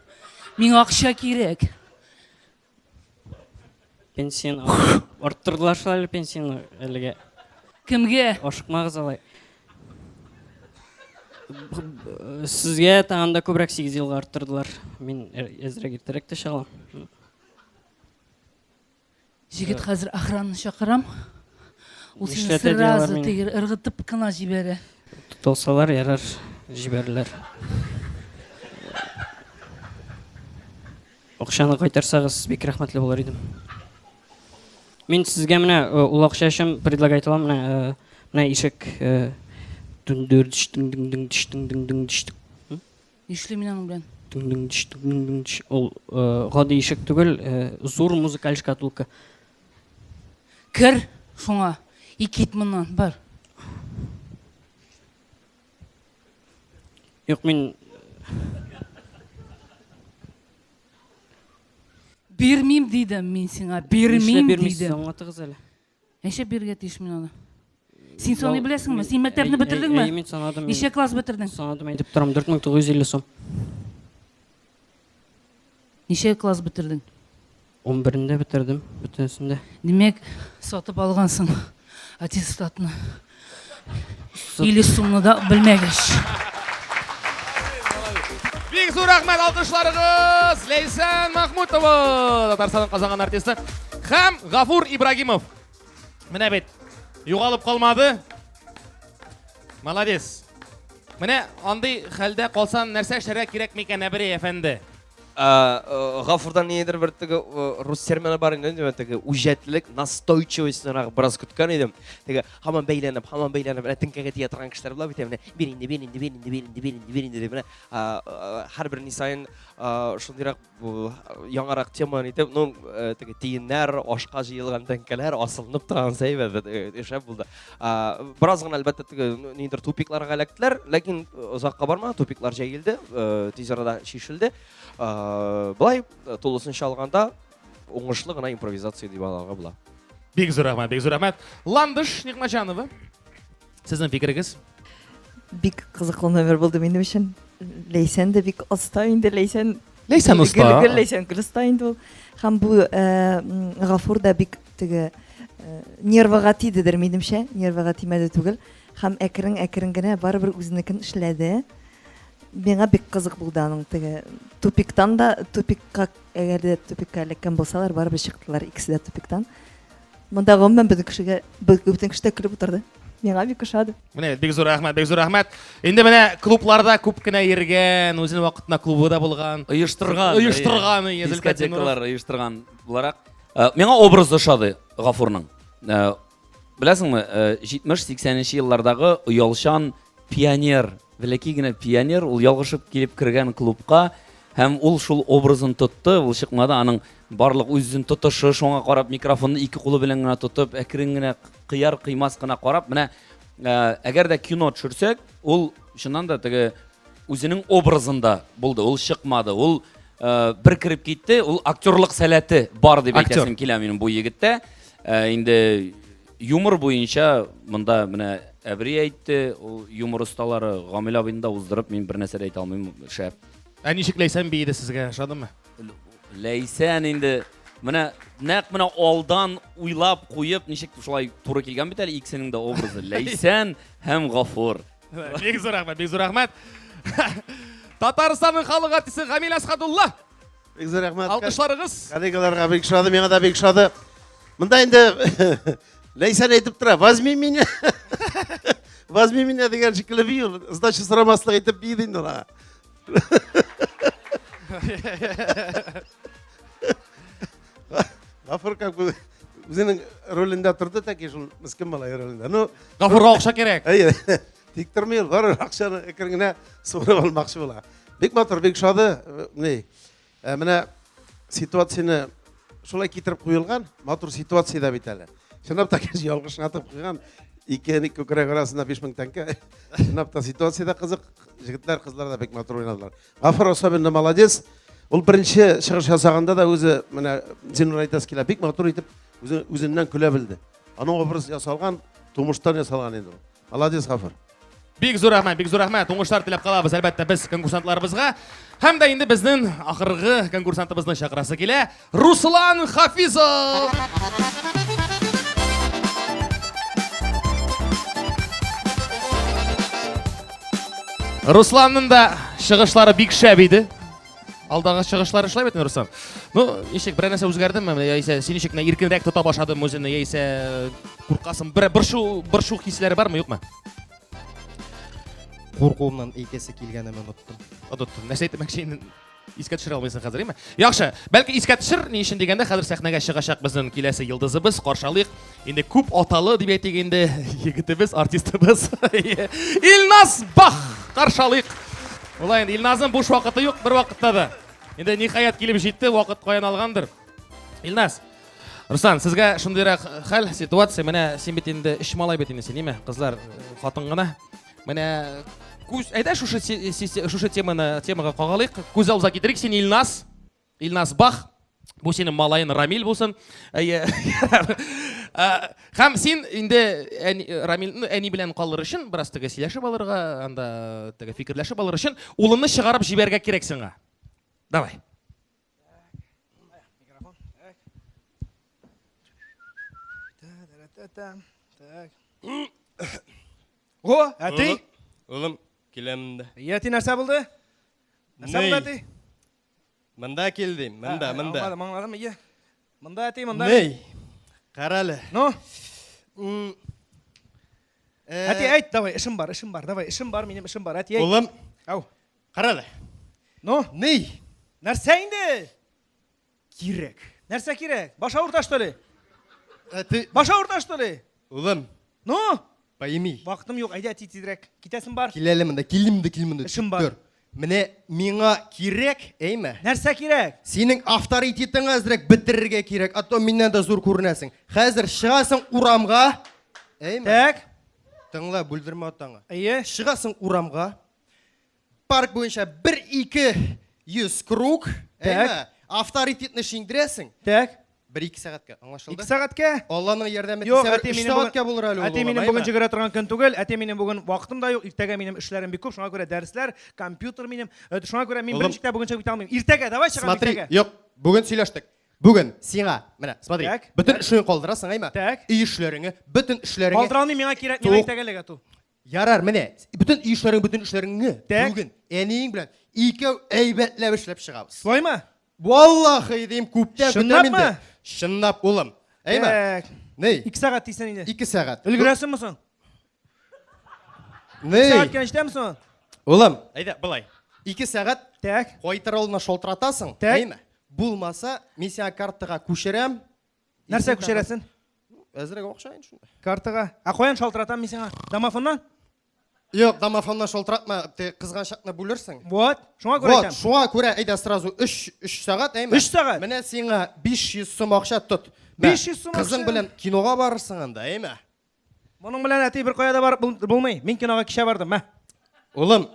Миңа акча кирәк. Пенсияны арттырдылар шулай пенсияны әлегә. Кемгә? Ашыкмагыз алай. Сезгә тагында күбрәк 8 елга арттырдылар. Мин әзрәк иртәрәк тә чыгам. Җегет хәзер охранны чакырам. Ул сине Нишләтә сразу диyorlar тегер ыргытып кына җибәрә. Тотылсалар ярар, җибәрләр. Акчаны кайтарсагыз, бик рәхмәтле булыр идем. Мин сезгә менә ул акча өчен предлагать итәм, менә ишек дүндүр. Нишле мин аның белән? Ул гади ишек түгел, зур музыкаль шкатулка. Кер шуңа. Кит моннан, бар. Юк, мин Бирмим дидем мин сиңа, бирмим дидем. Аңлатыгыз әле. Ничә биргә тиеш мин аны? Син саный беләсеңме? Син мәктәпне бетердеңме? Мин санадым. Ничә класс бетердең? Санадым, әйтеп торам, 4950 сум. Ничә класс бетердең? 11-дә бетердем, бөтенсендә. Демәк, сатып алгансың аттестатны. 50 сумны да белмәгәч. Бик зур рәхмәт, алкышларыгыз! Лейсан Махмутова, Татарстанның казанган артисты, һәм Гафур Ибрагимов. Менә бит, югалып калмады. Молодец. Менә андый хәлдә калсан, нәрсә эшләргә кирәк микән, Әбри әфәнде? Гафурдан недер бір теге рус термины бар инде, теге үҗәтлек, настойчивостьнан бераз көткән идем. Теге һаман бәйләнеп, тинкәгә тия торган кешеләр була бит менә. Бер инде дип менә һәрбер нисаен шундыйрак яңарак теманы итеп, ну теге тиеннәр, ашка җыелган тәңкәләр асылынып торган сәйбәт эшәп булды. Бераз гына әлбәттә теге нидер тупикларга эләктеләр, ләкин озакка барма, тупиклар җәелде, тиз арада шишелде. Былай тулысынча алганда уңышлы гына импровизация дип аларга була. Бик зур рәхмәт. Ландыш Нигъмәтҗанова. Сезнең фикерегез? Бик кызыклы номер булды минем өчен. Лейсан да бик оста инде, Лейсан уста. Лейсан уста инде ул. Һәм бу Гафур да бик теге нервыга тидедер минемчә, нервыга тимәде түгел. Һәм әкрен генә барыбер үзенекен эшләде. Миңа бик кызык булды аның теге тупиктан да, тупикка әгәр дә тупикка эләккән булсалар, барыбер чыктылар икесе дә тупиктан. Монда гомумән бөтен кеше дә көлеп утырды. Миңа бик ошады. Менә бик зур рәхмәт. Инде менә клубларда күп кенә йөргән, үзенең вакытында клубы да булган, Оештырган, дискотекалар оештырган буларак. Миңа образ ошады Гафурның. Беләсеңме, 70-80 еллардагы оялчан пионер, великий генә пионер, ул ялгышып килеп кергән клубка, һәм ул шул образын тотты, ул чыкмады, аның барлык үзен тотышы, шуңа карап микрофонны ике кулы белән генә тотып, әкрен генә кыяр кыймас кына карап, менә әгәр дә кино төшерсәк, ул шуннан да теге үзенең образында булды, ул чыкмады, ул бер кирип китте, ул актерлык сәләте бар дип әйтәсем килә минем бу егеттә. Инде юмор буенча монда менә Әбри әйтте, ул юмор осталары Гамил абыйны да уздырып, мин бер нәрсә әйтә алмыйм, шәп. Ничек Лейсан бейде сезгә, ошадымы? Лейсан инде менә нәкъ менә алдан уйлап куеп, ничек шулай туры килгән бит әле икесенең дә образы. Лейсан һәм Гафур. Бик зур рәхмәт. Татарстанның халык артисты Гамил Асхадулла. Бик зур рәхмәт. Алкышларыгыз. Коллегаларга бик ошады, миңа да бик ошады. Монда инде Лейсан айтып тұра, возьми меня. Возьми меня деген шикілі бей ол. Сдача сұрамаслық етіп бейді енді онаға. Ғафыр как бы өзінің рөлінде тұрды тәке жыл мүскін бала рөлінде. Ғафырға ақша керек. Тек тұрмай бар ақшаны екіріңіне суырып алмақшы бола. Бек матыр, бек шады. Міне ситуацияны шолай кетіріп қойылған, матур ситуация да бит әлі. Шынап та кәжі алғышын атып қойған, екі көкірек арасында 5000 теңге. Шынап та ситуация да қызық, жігіттер, қызлар да бек матур ойнадылар. Ғафыр особенно молодец. Ол бірінші шығыш жасағанда да өзі, міне Зинур айтасы келе, бек матур етіп өзінен күле білді. Аның образ жасалған, тұмыштан жасалған енді. Молодец, Ғафыр. Бик зор рахмет. Уңыштар тілеп қалабыз, әлбәттә біз конкурсантларыбызға. Һәм дә инде безнең ахыргы конкурсантыбызны чакырасы килә. Руслан Хафизов. Русланның да чыгышлары бик шәп иде. Алдагы чыгышлары эшләп бетме, Руслан? Ишек бер нәрсә үзгәрдеме? Яисә син ишек менә иркенрәк тота башладым үзенне, яисә куркасың? Бер шу хисләре бармы, юкмы? Қорқуымнан икесі келгенімін ұттым. Нәрсе айтмакчы инде искә төшерә алмыйсың хәзер, әйме? Яхшы, бәлки искә төшер, ни өчен дигәндә хәзер сәхнәгә чыгачак безнең киләсе йолдызыбыз, каршылык. Инде күп аталы дип әйтик инде егетебез, артистыбыз Илназ Бах каршылык. Улай инде Илназның буш вакыты юк, бер вакытта да. Инде ниһаят килеп җитте, вакыт каян алгандыр. Илназ, Руслан, сезгә шундыйрак хәл, ситуация, менә син бит инде эш малай бит инде син, ниме? Кызлар хатын гына. Менә күз әйдә шушы темага кагалыйк. Күз алга китерик, син Илназ Бах. Бу синең малайың Рамил булсын. Һәм син инде Рамил әни белән калыр өчен, бераз теге сөйләшеп алырга, анда теге фикерләшеп алыр өчен улыңны чыгарып җибәргә кирәк сиңа. Давай. О, әти? Улым, келемді. Әти нәрсә булды? Нәрсә булды әти? Мында келдім, мында. Аңладым, иә. Мында әти, мында. Ней, қаралы. Ну? Әти, әйт, давай, ішім бар, давай, ішім бар, менің ішім бар, әти, әйт. Улым, ау, қаралы. Ну? Ней? Нәрсә инде? Керек. Нәрсә керек? Баш ауырта, что ли? Әти. Баш ауырта, что ли? Улым. Ну? Пойми. Вақытым жоқ, әйде әти тезірек. Кетесің бар? Келелі мында, келімді. Ішім бар. Міне, миңа керек, әйме? Нәрсә керек? Сенің авторитетің әзірек бітірге керек, а то менен де зор көрінесің. Қазір шығасың урамға, әйме? Так. Тыңла, бүлдірме атаңа. Әйе. Шығасың урамға, парк бойынша 1-2-100 круг, әйме? Авторитетні шеңдіресің. Так. 1-2 сағатқа, аңлашылды? 2 сағатқа? Алланың ярдәме Жоқ, тисә әти 3 менің сағатқа болыр әлі. Әти менің бүгін жүгіре тұрған күн түгел, әти менің бүгін вақытым да жоқ, ертеге менің ішлерім бек көп, шуңа көре дәріслер, компьютер менің, шуңа көре мен біріншікте бүгін шығып алмаймын. Ертеге, давай шығам ертеге. Смотри, жоқ, бүгін сөйлештік. Бүгін сиңа, міне, смотри, бүтін ішін қолдырасың, әйме? Үй ішлеріңі, бүтін ішлеріңі. Қалдыралмай меңа керек, мен ертегелік ату. Ярар, міне, бүтін ішлеріңі бүгін әнейін білән екеу әйбәтләп ішлеп шығабыз. Солай ма? Валлахи дейм, көптен күтемін де. Шыннап, улым. Әйме? Ней? 2 сағат дейсен енді. 2 сағат. Үлгіресің мұсың? Ней? 2 сағат кенште мұсың? Улым, әйді, бұлай. 2 сағат қойтыр олына шолтыратасың, әйме? Бұлмаса, мен сен картыға көшерем. Нәрсе көшересің? Әзірек оқшайын шында. Картыға. Қоян шолтыратам мен сен домофоннан? Жоқ, домофоннан шолтыратма, қызған шақна бөлерсің. Вот, шуңа көре айтам. Шуңа көре, әйді сразу 3 сағат, әйме? 3 сағат? Міне сеңа 500 сом ақша тұт. 500 сом ақша? Қызың білен киноға барырсың анда, әйме? Мұның білен әти бір қояда барып болмай. Мен киноға кеше бардым, мә. Олым,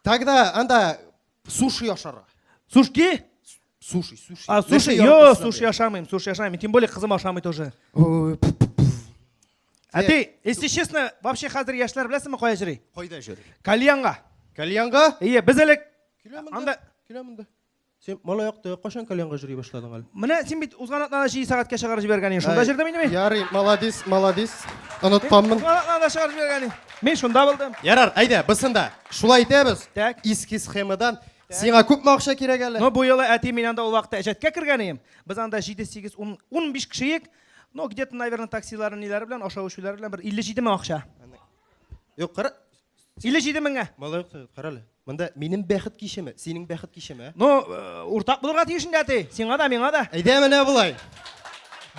тағда анда суши ашарға. Сушки? Суши. А, суши? Йо, суши ашамайым. Тем более қызым ашамай тоже. Әти, если честно, вообще қазір яшылар білесің ме қоя жүрей? Қойда жүр. Кальянға. Кальянға? Ие, біз әлек... Келемінді. Сен малаяқты қашан кальянға жүрей башладың әлі? Міне, сен бет ұзғанатнада 2 сағатқа шығарып жібергенің. Шында жүрді мені ме? Ярый, молодец. Ұнытпамын. Ұзғанатнада шығарып жібергенің. Мен шында болдым. Ярар, әйді, бісінді. Шулай етеміз. Иски схемадан. Сеңа көп мақша керек әлі. Но бұл елі әти мен анда ол уақытта әжетке кіргенім. Біз анда 7-8-15 кішейік. Ну, где-то, наверное, таксиларын нелері білен, аша өшулері білен бір 57 мың ақша. Yok qara. 57 мыңға. Малай қаралы. Мында менің бәхет кешеме, сенің бәхет кешеме? Ну, ұртақ бұлырға тиішінде әте. Сенға да, менға да. Әйде менә бұлай.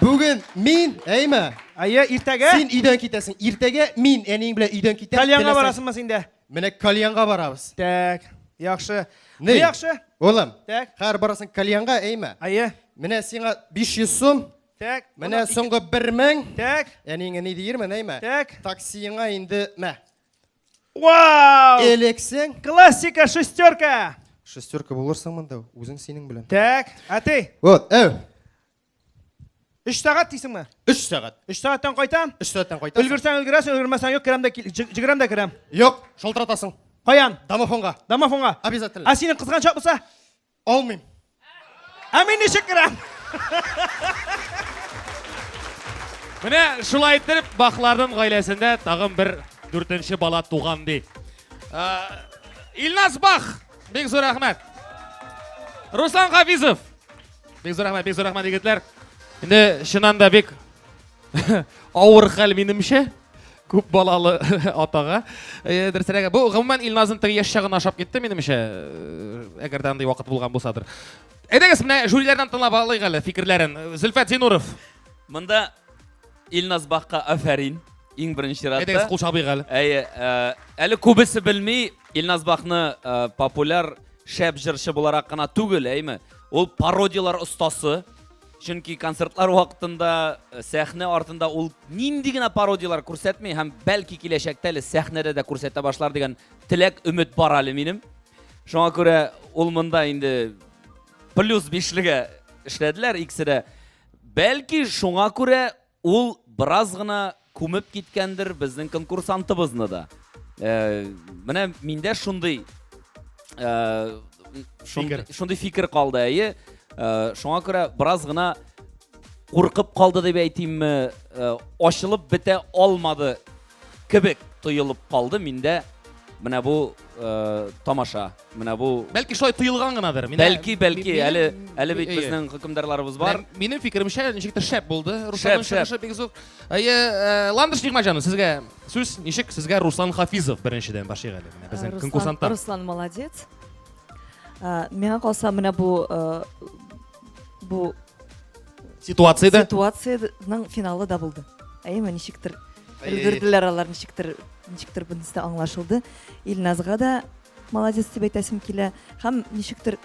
Бүгін мен, әйме? Әйе, иртәгә? Сен үйден кетесің. Иртәгә мен әнең білән үйден кетем. Кальянға барасың ба сенде? Менә кальянға барабыз. Так, яқшы. Не? Яқшы? Олым. Так. Қар барасың кальянға, әйме? Әйе. Менә сиңа 500 сум. Так. Менә соңғы 1000. Так. Әнеңе не дейірмен, әйме? Так. Таксиңа енді, мә. Вау! Элексің. Классика, шестерка. Шестерка болырсың мында, өзің сенің білән. Так, әте. Вот, әу. 3 сағат дейсің ме? 3 сағат. 3 сағаттан қайтам? 3 сағаттан қайтасың. Үлгірсәң үлгіресің, үлгірмәсәң жоқ, жүгірем де кірем. Жоқ, шолтыратасың. Қаян? Домофонға. Домофонға. Обязательно. А сенің қызғаншақ болса? Алмайм. А мен нешік кірем? Міне шулай етіп, бақылардың ғайлесінде тағым бір 4-ші бала туған дей. Илназ Бақ, бек зор рахмет. Руслан Хафизов. Бек зор рахмет егетлер. Енді шынан да бек ауыр хәл менімше. Көп балалы атаға. Дұрысырақ, бұл ғыммен Илназын тігі еш шағын ашап кетті менімше. Әгерде андай уақыт болған болсадыр. Әдегіз, міне жюрилерден тыңлап алайық әлі фикірлерін. Зүлфәт Зейнуров. Мында Илназ Баққа афәрин. Ең бірінші ратта. Әдегіз құл шабиқ әлі. Әлі көбісі білмей, Илназ Бақны популяр шәп жыршы боларақ қана түгіл, әйме. Ол пародиялар ұстасы. Чөнки концертлар вақытында, сәхне артында ол ниндигенә пародиялар күрсәтмей, һәм бәлки киләчәктә әле сәхнәдә дә күрсәтә башлар дигән теләк, өмет бар әле минем. Шуңа күрә ул монда инде плюс 5-легә эшләделәр икесе дә. Бәлки шуңа күрә ул бераз гына күмеп киткәндер безнең конкурсантыбызны да. Менә миндә шундый фикер калды, әйе. Шуңа күрә бераз гына куркып калды дип әйтимме, ачылып бетә алмады кебек тоелып калды миндә. Менә бу тамаша, менә бу Бәлки шулай тыелган гынадыр. Бәлки, әле бит безнең хөкемдарларыбыз бар. Минем фикеремчә, ничектер шәп булды. Руслан шәп бик зур. Ландыш Нигъмәтҗанов, сезгә сүз ничек? Сезгә Руслан Хафизов беренчедән башлыйк әле. Безнең конкурсанттар. Руслан молодец. Миңа калса менә бу ситуациянең финалы да булды. Әйме, ничектер өлгерделәр алар, ничектер бунысы аңлашылды. Илназга да молодец дип әйтәсем килә. Һәм ничектер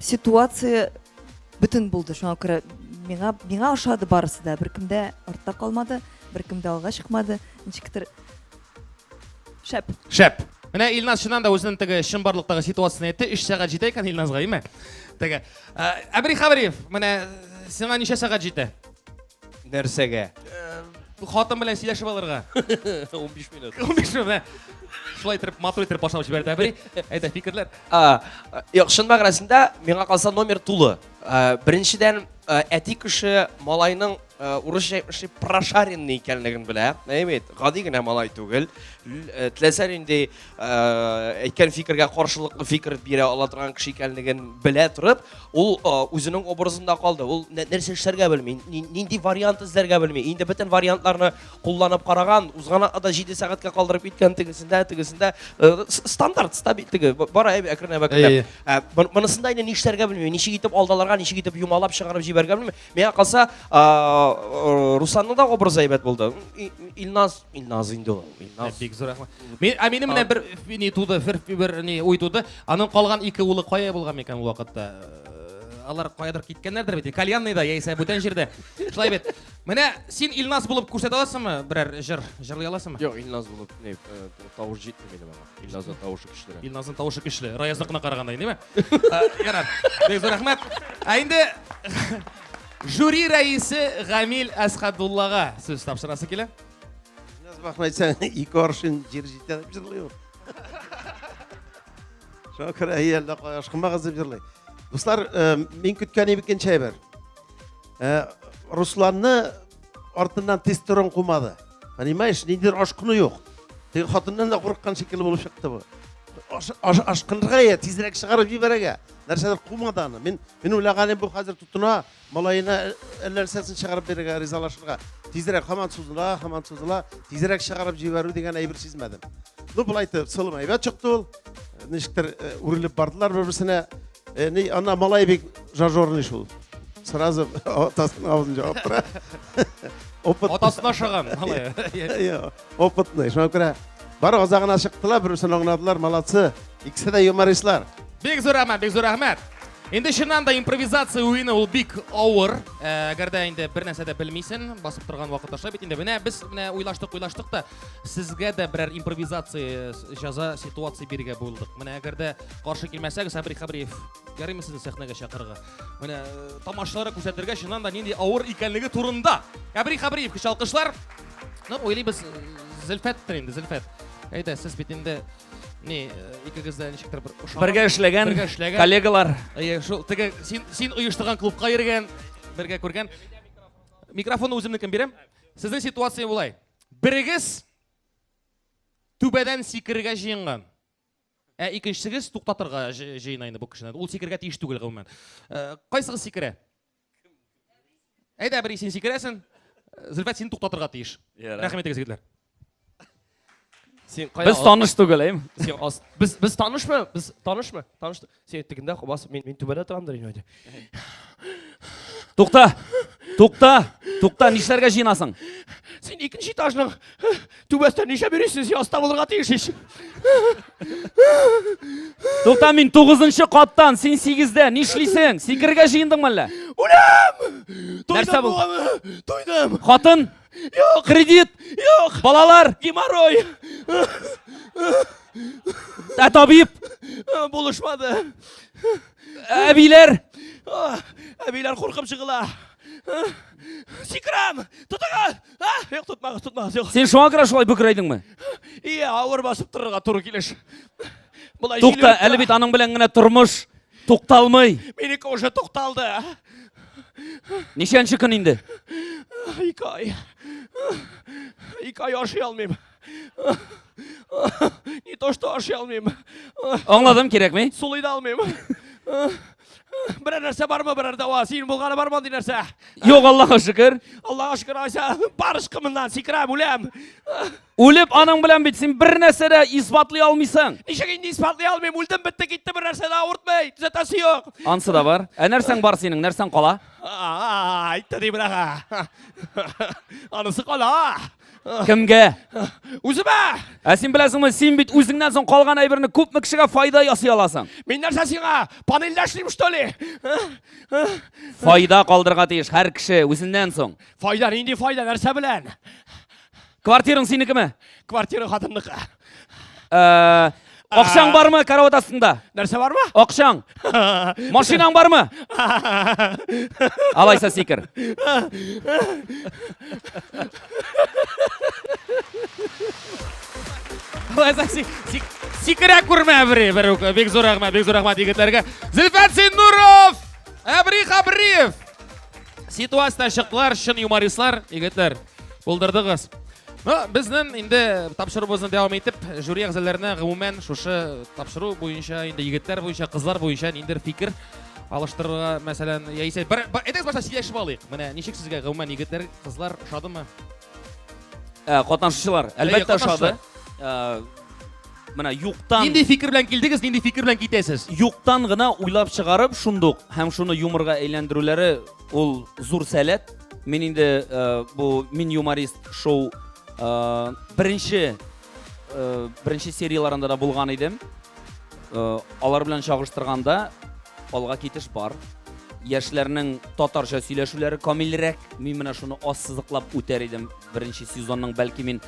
ситуация бүтән булды. Шуңа күрә миңа ошады барысы да. Беркемдә артта калмады, беркемдә алга чыкмады. Ничектер шәп. Менә Илназ шуннан да үзенең теге чынбарлыктагы ситуацияны әйтте. 3 сәгать җитә икән Илназга, әйме? Теге Әбри Хабариев, менә сиңа ничә сәгать җитә? Нәрсәгә? Хатын белән сөйләшеп алырга. 15 минут. 15 минут. Шулай итеп, матур итеп башлап җибәрде Әбри. Әйтә фикерләр. Яхшын мәгънәсендә миңа калса номер тулы. Беренчедән әти кеше малайның урысча әйтмешли прошаренный икәнлеген белә. Әйбәт, гади генә малай түгел. Теләсә инде әйткән фикергә каршылыклы фикер бирә ала торган кеше икәнлеген белә торып, ул үзенең образында калды. Ул нәрсә эшләргә белми, нинди вариант эзләргә белми. Инде бөтен вариантларны кулланып караган, узган ада 7 сәгатькә калдырып киткән тегесендә стандарт стабиль теге бара әкренәбәк. Монысында инде нишләргә белми, ничек итеп алдаларга, ничек итеп юмалап чыгарып җибәргә белми. Миңа калса Русланның да образы әйбәт булды. Илназ инде ул. Илназ. Бик зур рәхмәт. Минем менә бер ни туды, бер ни уй туды. Аның калган 2 улы кая булган микән ул вакытта? Алар каядыр киткәннәрдер бит. Кальянныйда яисә бүтән җирдә. Шулай бит. Менә син Илназ булып күрсәтә аласыңмы? Берәр җырлый аласыңмы? Юк, Илназ булып, тавыш җитми минем аңа. Илназның тавышы көчле. Илназның тавышы көчле. Раязныкына караганда, әйеме? Ярар. Бик зур рәхмәт. Инде жюри рәисе Гамил Әсхәдуллага сүз тапшырасы килә. Илназ Бақны әйтсәң, 2 аршын җир җитә дип җырлый ул. Шуңа күрә әйелдә ашкынмагыз дип җырлый. Дуслар, мин көткән икенче әйбер. Русланны артыннан тестерон кумады. Понимаешь, ниндидер ашкыны юк. Теге хатыннан да курыккан шикелле булып чыкты бу. Ашкынырга, тизрәк чыгарып җибәрәгә. нәрселер кумады аны. Мен ойлағаным бұл қазір тұтына малайына нәрсесін шығарып беруге ризалашырға. Тезірек хаман сузыла, тезірек шығарып жіберу деген әйбір сезмедім. Ну бұл айтып, сылым әйбет шықты ол. Нешіктер үріліп бардылар бір-бірсіне. Ана малай бек жажорны шул. Сразу атасының аузын жауап тұра. Атасына шыған, малай. Опытный. Шуңа көре бар озағына шықтылар, бір-бірсін оңнадылар, малатсы. Икісі де юмористлар. Бек зор рахмет. Енді шыннан да импровизация ойыны ол бик ауыр. Әгерде енді бір нәрседе білмейсің, басып тұрған вақыт аша бет. Енді біз ойлаштық та сізге де бірер импровизация жаза ситуация беруге болдық. Міне әгерде қаршы келмесек, Сабри Хабриев яраймы сізді сахнаға шақырға. Міне тамашалары көрсеттерге шыннан да нендей ауыр екенлігі турында. Сабри Хабриев кіші алқышлар. Ойлаймыз Зілфәттір енді, Зілфәт. Әйді, сіз бетінде екі қызда нешіктір бір ұшаған. Бірге ішлеген коллегалар. Сен ұйыштырған клубқа ерген, бірге көрген. Микрофонды өзімнікін берем. Сіздің ситуация болай. Бірігіз түбәден секірге жиынған. Екіншісігіз тоқтатырға жиынайны бұл кішінен. Ол секірге тейіш түгіл ғылмен. Қайсығыз секірі? Әйді, бір сен секіресің, Зілфәт сені тоқтатырға тейіш. Рахмет егізгетлер. Біз таныш түгіл, әйім? Біз танышмы? Біз танышмы? Танышты. Сен тігінде басып, мен түбәді тұрамдыр ен өйді. Тоқта, нешлерге жинасың? Сен екінші этажның түбәстен неше бересің, сен аста болырға тейшеш. Тоқта, мен 9-шы қаттан, сен 8-де, нешлейсің? Секірге жиындың мәлі? Өлем! Нәрсе бұл? Тойдым! Қатын? Yok. Kredit? Yok. Balalar? Gimaroy. Tabip? Buluşmadı. Əbilər? Əbilər korkup çıkıla. Sikram! Tutuğa! Yok tutmaz. Yok. Sen şu an kadar şolay büküreydin mi? İyi, ağır basıp dururға turу келеш. Toqta, әлі бет аның білен ғына тұрмыш. Тоқталмай. Менікі уже тоқталды. Нешенші күн енді? 2 ay. 2 ay aşıya almayayım. Не то что aşıya almayayım. Anladım, керек mi? Suluyu da almayayım. Birer нәрсе бар ма, birer dava? Senin bulğanı var mı dinerse? Yok, Allah'a şükür. Allah'a şükür Aysa. Barış kımından sikrem ulem. Ölüp anın bilen bitsin, bir нәрсе de ispatlay almıysan. Nişe indi ispatlay almayayım. Uldum bitti gitti, bir нәрсе daha urtmay. Düzetesi yok. Ansı da var. Nersen var senin, nersen kala? Aytta deyim bırağa. Anısı kala. Kimge? Üzüme. Sen bilesin mi, sen bit üzünden son kalgan aybirini köp mü kişiye fayda yasıya alasın? Men нәрсе сиңа? Panelleşliyim что ли? Fayda kaldırga deyiş, her kişi üzünden son. Fayda, indi fayda, нәрсе bilen? Kvartirin seniki mi? Kvartiri kadınlık. Okşan var mı karavat aslında? Нәрсе var mı? Okşan. Maşinan var mı? Alaysa sikir. Секірек көрме бір бек зор рахмет егетлерге. Зілфәт Сеннуров, Әбри Хабриев. Ситуациядан шықтылар, шын юмористлар, егетлер. Болдырдығыз. Біздің енді тапшырыбызын давам етіп, жюри ағзаларына ғымумен шушы тапшыру бойынша, енді егеттер бойынша, қызлар бойынша ендір фикір алыштыруға, мәселен, яйсай. Әтіңіз баша силешіп алайық. Міне, нешік сізге ғымумен егеттер, қызлар шады ма? Қатаншышылар, әлбәтті шады. Мына юқтан... Нендей фикір білән келдіңіз, нендей фикір білән кетесіз? Юқтан ғына ойлап шығарып, шундуq, һәм шуны юморға әйләндірулері ол зур сәлет. Мен енді мен юморист шоу бірінші серияларында да болған едім. Алар белән чагыштырганда алга кетиш бар. Яшьләрнең татарча сөйләшүләре камилрәк. Мин менә шуны ассызыклап үтәр идем. Беренче сезонның бәлки мин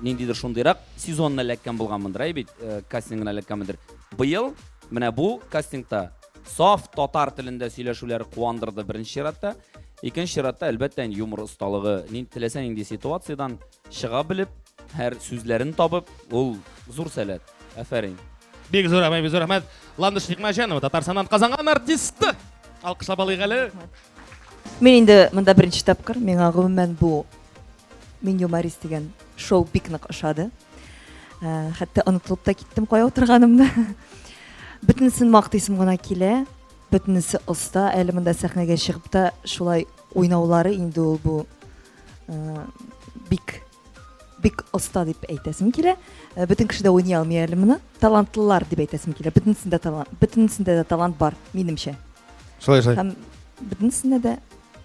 ниндидер шундыйрак сезонны эләккән булганмындыр, бит кастингына эләккәнмендер. Быел менә бу кастингта саф татар телендә сөйләшүләре куандырды беренче чиратта. Икенче чиратта әлбәттә юмор осталыгы, нинди теләсә нинди ситуациядан чыга белеп, һәр сүзләрен табып, ул зур сәләт. Афәрин. Бик зур рәхмәт. Ландыш Никмәҗанова, Татарстаннан казанган артисты. Алкышлап алыйк әле. Мен инде монда беренче тапкыр, миңа гомумән бу Мин юморист дигән шоу бик нык ошады. Хәтта онытылып та киттем кая утырганымны. Бөтенесен мактыйсым гына килә. Бөтенесе оста, әле монда сәхнәгә чыгып та шулай уйнаулары инде ул бу бик оста дип әйтәсем килә. Бөтен кеше дә уйный алмый әле моны. Талантлылар дип әйтәсем килә. Бөтенесендә дә талант бар, минемчә. Шулай. Һәм бөтенесендә дә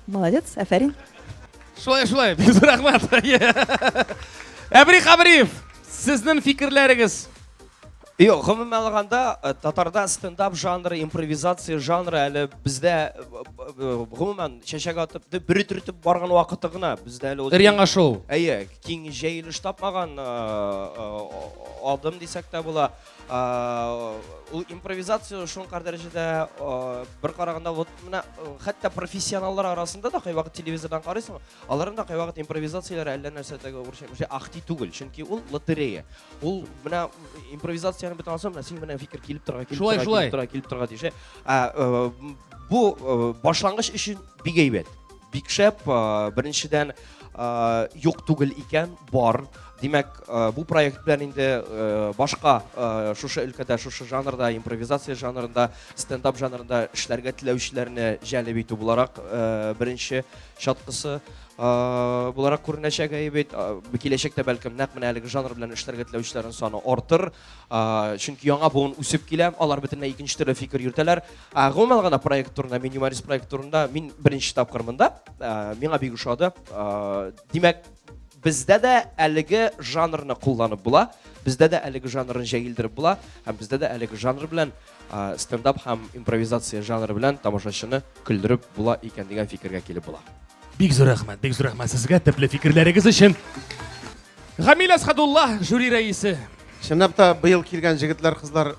молодец, афәрин. Шулай, бик рәхмәт. Әбри Хабриев, сезнең фикерләрегез? Yok, гомумән алганда, татарда стендап жанры, импровизация жанры әле бездә гомумән чәчәк атып, бер төртеп барган вакыты гына бездә әле Өр-яңа шоу. Әйе, киң җәелеш тапмаган адым дисәк тә була. Ул импровизация шуңкар дәрәҗәдә бер караганда вот менә хәтта профессионаллар арасында да кайвакыт телевизордан карыйсың, аларның да кайвакыт импровизацияләре әллә нәрсәдәге ахти түгел, чөнки ул лотерея. Ул менә импровизацияны бит алсам, син менә фикер килеп торга дише. Бу башлангыч өчен бик әйбәт. Бик шәп, беренчедән юк түгел икән, бар. Димәк, бу проект белән инде башка шушы өлкәдә, шушы жанрда, импровизация жанрында, стендап жанрында эшләргә теләүчеләрне җәлеп итү буларак беренче чаткысы буларак күренәчәк әйбәт. Киләчәктә бәлкем нәкъ менә әлеге жанр белән эшләргә теләүчеләрнең саны артыр. Чөнки яңа буын үсеп килә, алар бөтенләй икенче төрле фикер йөртәләр. Гомумән алганда проект турында, мин юморист проект турында мин беренче тапкыр монда, миңа бик ошады. Димәк, бездә дә әлеге жанрны кулланып була, бездә дә әлеге жанрны җәелдереп була, һәм бездә дә әлеге жанр белән стендап һәм импровизация жанры белән тамашачыны көлдереп була икән дигән фикергә килеп була. Бик зур рәхмәт сезгә төпле фикерләрегез өчен. Гамил Асхадулла, жюри рәисе. Чынлап та быел килгән җегетләр, кызлар,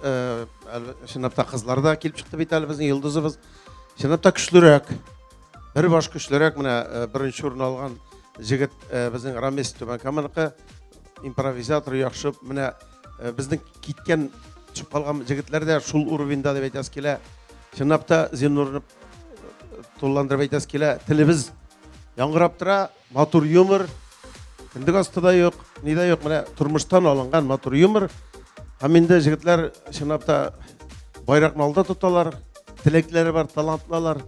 чынлап та кызлар да килеп чыкты бит әле безнең йолдызыбыз. Чынлап та көчлерәк. Бер баш көчлерәк, менә беренче урын алган җегет безнең Рамес Түбәнкамыныкы, импровизатор яхшы, менә безнең киткән чыгып калган җегетләр дә шул уровеньда дип әйтәс килә. Чынлап та Зиннурны тулландырып әйтәс килә. Телебез яңгырап тора, матур юмор, кендек астыда юк, нидә юк, менә тормыштан алынган матур юмор. Һәм инде җегетләр чынлап та байракны алда тоталар, теләкләре бар, талантлылар.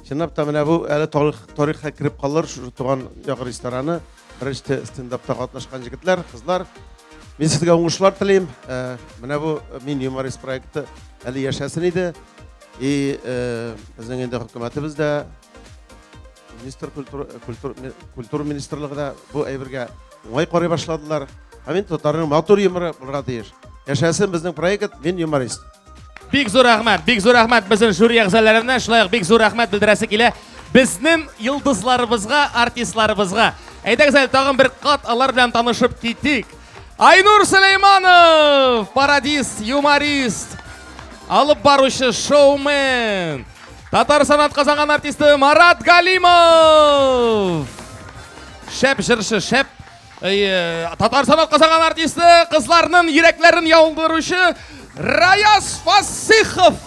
Чынлап та менә бу әле тарихка кирип калыр, шу туган як рестораны, беренче стендапта катнашкан җегетләр, кызлар. Мин сезгә уңышлар телим. Менә бу мин юморист проекты әле яшәсен иде. Безнең инде хөкүмәтебез дә, культура министрлыгы да бу әйбергә уңай карый башладылар. Һәм инде татарның матур юморы булырга тиеш. Яшәсен безнең проект, мин юморист. Бик зур рәхмәт безнең жюри әгъзаларына, шулай бик зур рәхмәт белдерәсе килә безнең йолдызларыбызга, артистларыбызга. Әйдәгез әле тагын бер кат алар белән танышып китик. Айнур Сөләйманов, пародист, юморист, алып баручы шоумен, татар санат казанган артисты Марат Галимов. Шәп җырчы, шәп татар санат казанган артисты, кызларның йөрәкләрен яулдыручы Раяз Фасихов.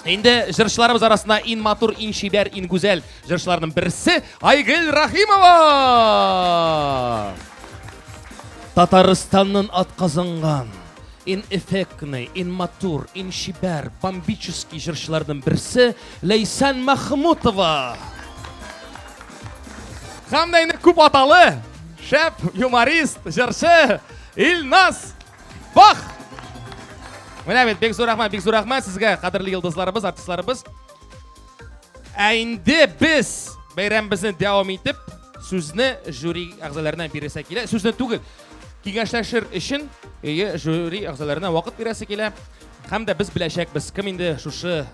Инде җырчыларыбыз арасында иң матур, иң шибәр, иң гүзәл җырчыларның берсе Айгөл Рахимова. Татарстанның атказанган, иң эффектный, иң матур, иң шибәр, бомбический җырчыларның берсе Лейсан Махмутова. Һәм дә инде күп аталы, шәп юморист, җырчы Илназ Бах. Менә бит, бик зур рәхмәт сезгә, кадерле йолдызларыбыз, артистларыбыз. Инде без бәйрәмебезне дәвам итеп, сүзне жюри әгъзаларына бирәсе килә. Сүзне түгел, киңәшләшер өчен жюри әгъзаларына вакыт бирәсе килә. Һәм дә без беләчәкбез, кем инде шушы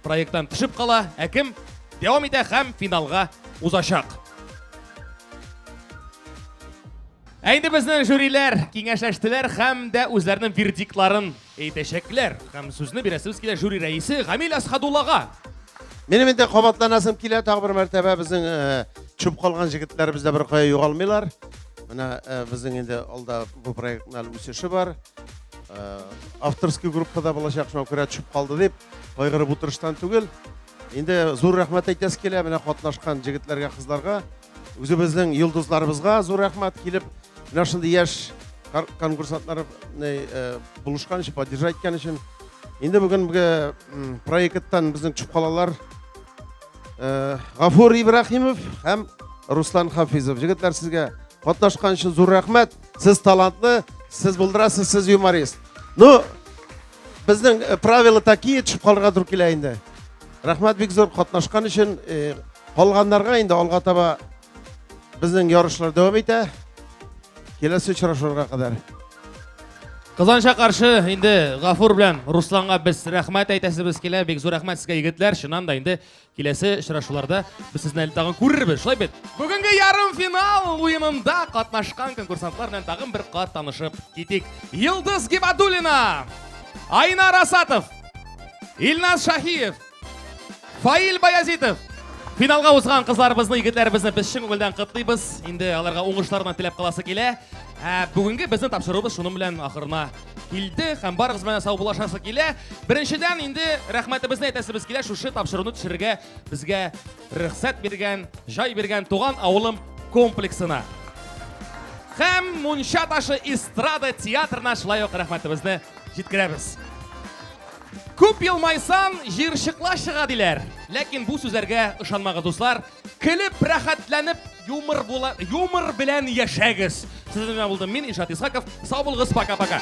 проекттан төшеп кала, ә кем дәвам итә һәм финалга узачак. Инде безнең жюриләр киңәшләштеләр һәм дә үзләренең вердиктларын әйтәчәкләр. Һәм сүзне бирәсебез килә жюри рәисе Гамил Асхадуллага. Минем инде кабатланасым килә тагы бер мәртәбә безнең чүп калган җегетләр бездә бер кая югалмыйлар. Менә безнең инде алда бу проектның үсеше бар. Авторский группада булачак, шуңа күрә чүп калды дип кайгырып утырыштан түгел. Инде зур рәхмәт әйтәс килә менә катнашкан җегетләргә, кызларга. Үзебезнең йолдызларыбызга зур рәхмәт килеп, менә шундый яшь конкурсантлар булышкан өчен, поддержать иткән өчен. Енді бүгінгі проекттан біздің чүпқалалар Ғафур Ибрахимов һәм Руслан Хафизов. Жігітлер, сізге қатнашқан үшін зор рахмет. Сіз талантлы, сіз бұлдырасыз, сіз юморист. Ну, біздің правила такие, чүпқаларға тұрып келейінді. Рахмет бек зор қатнашқан үшін, қалғандарға енді алға таба біздің ярышлар дәвам ете. Келесі ұшырашуға қадар. Қызанша қаршы енді Ғафур белән Русланға біз рәхмәт әйтәсебез келә. Бик зур рәхмәт сезгә егетләр. Шуннан да инде киләсе очрашуларда біз сезне әле тагын күрербез. Шулай бит. Бүгенге ярым финал уенында катнашкан конкурсантлар белән тагын бер кат танышып китик. Йылдыз Гибадуллина, Айнар Асатов, Илназ Шахиев, Фаил Баязитов. Финалга узган кызларыбызны, егетләребезне без чын күңелдән котлыйбыз. Инде аларга уңышларны теләп каласы килә. Бүгенге безнең тапшыруыбыз шуның белән ахырына килде һәм барыгыз белән сау булашасы килә. Беренчедән инде рәхмәтебезне әйтәсебез килә шушы тапшыруны төшерергә безгә рөхсәт биргән, җай биргән туган авылым комплексына. Һәм Мунча ташы эстрада театрына шулай ук рәхмәтебезне җиткерәбез. Күп елмайсан, җирчыкла чыга диләр. Ләкин бу сүзләргә ышанмагыз, дуслар. Көлеп, рәхәтләнеп, юмор белән яшәгез. Сезнең белән булдым мин, Ишат Исхаков. Сау булыгыз, пока-пока.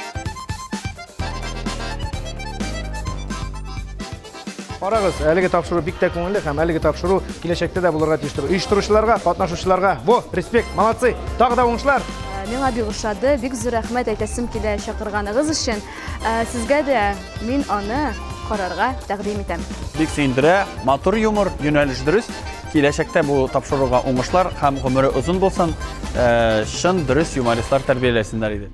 Карагыз, әлеге тапшыру бик тә күңелле һәм әлеге тапшыру киләчәктә дә булырга тиештер. Оештыручыларга, катнашучыларга, респект, молодцы. Тагы да уңышлар. Миңа бик ошады, бик зур рәхмәт әйтәсем килә чакырганыгыз өчен. Сезгә дә мин аны карарга тәкъдим итәм. Бик сөендерә, матур юмор, юнәлеш дөрес. Киләчәктә бу тапшыруга уңышлар һәм гомере озын булсын, чын дөрес юмористлар тәрбияләсеннәр иде.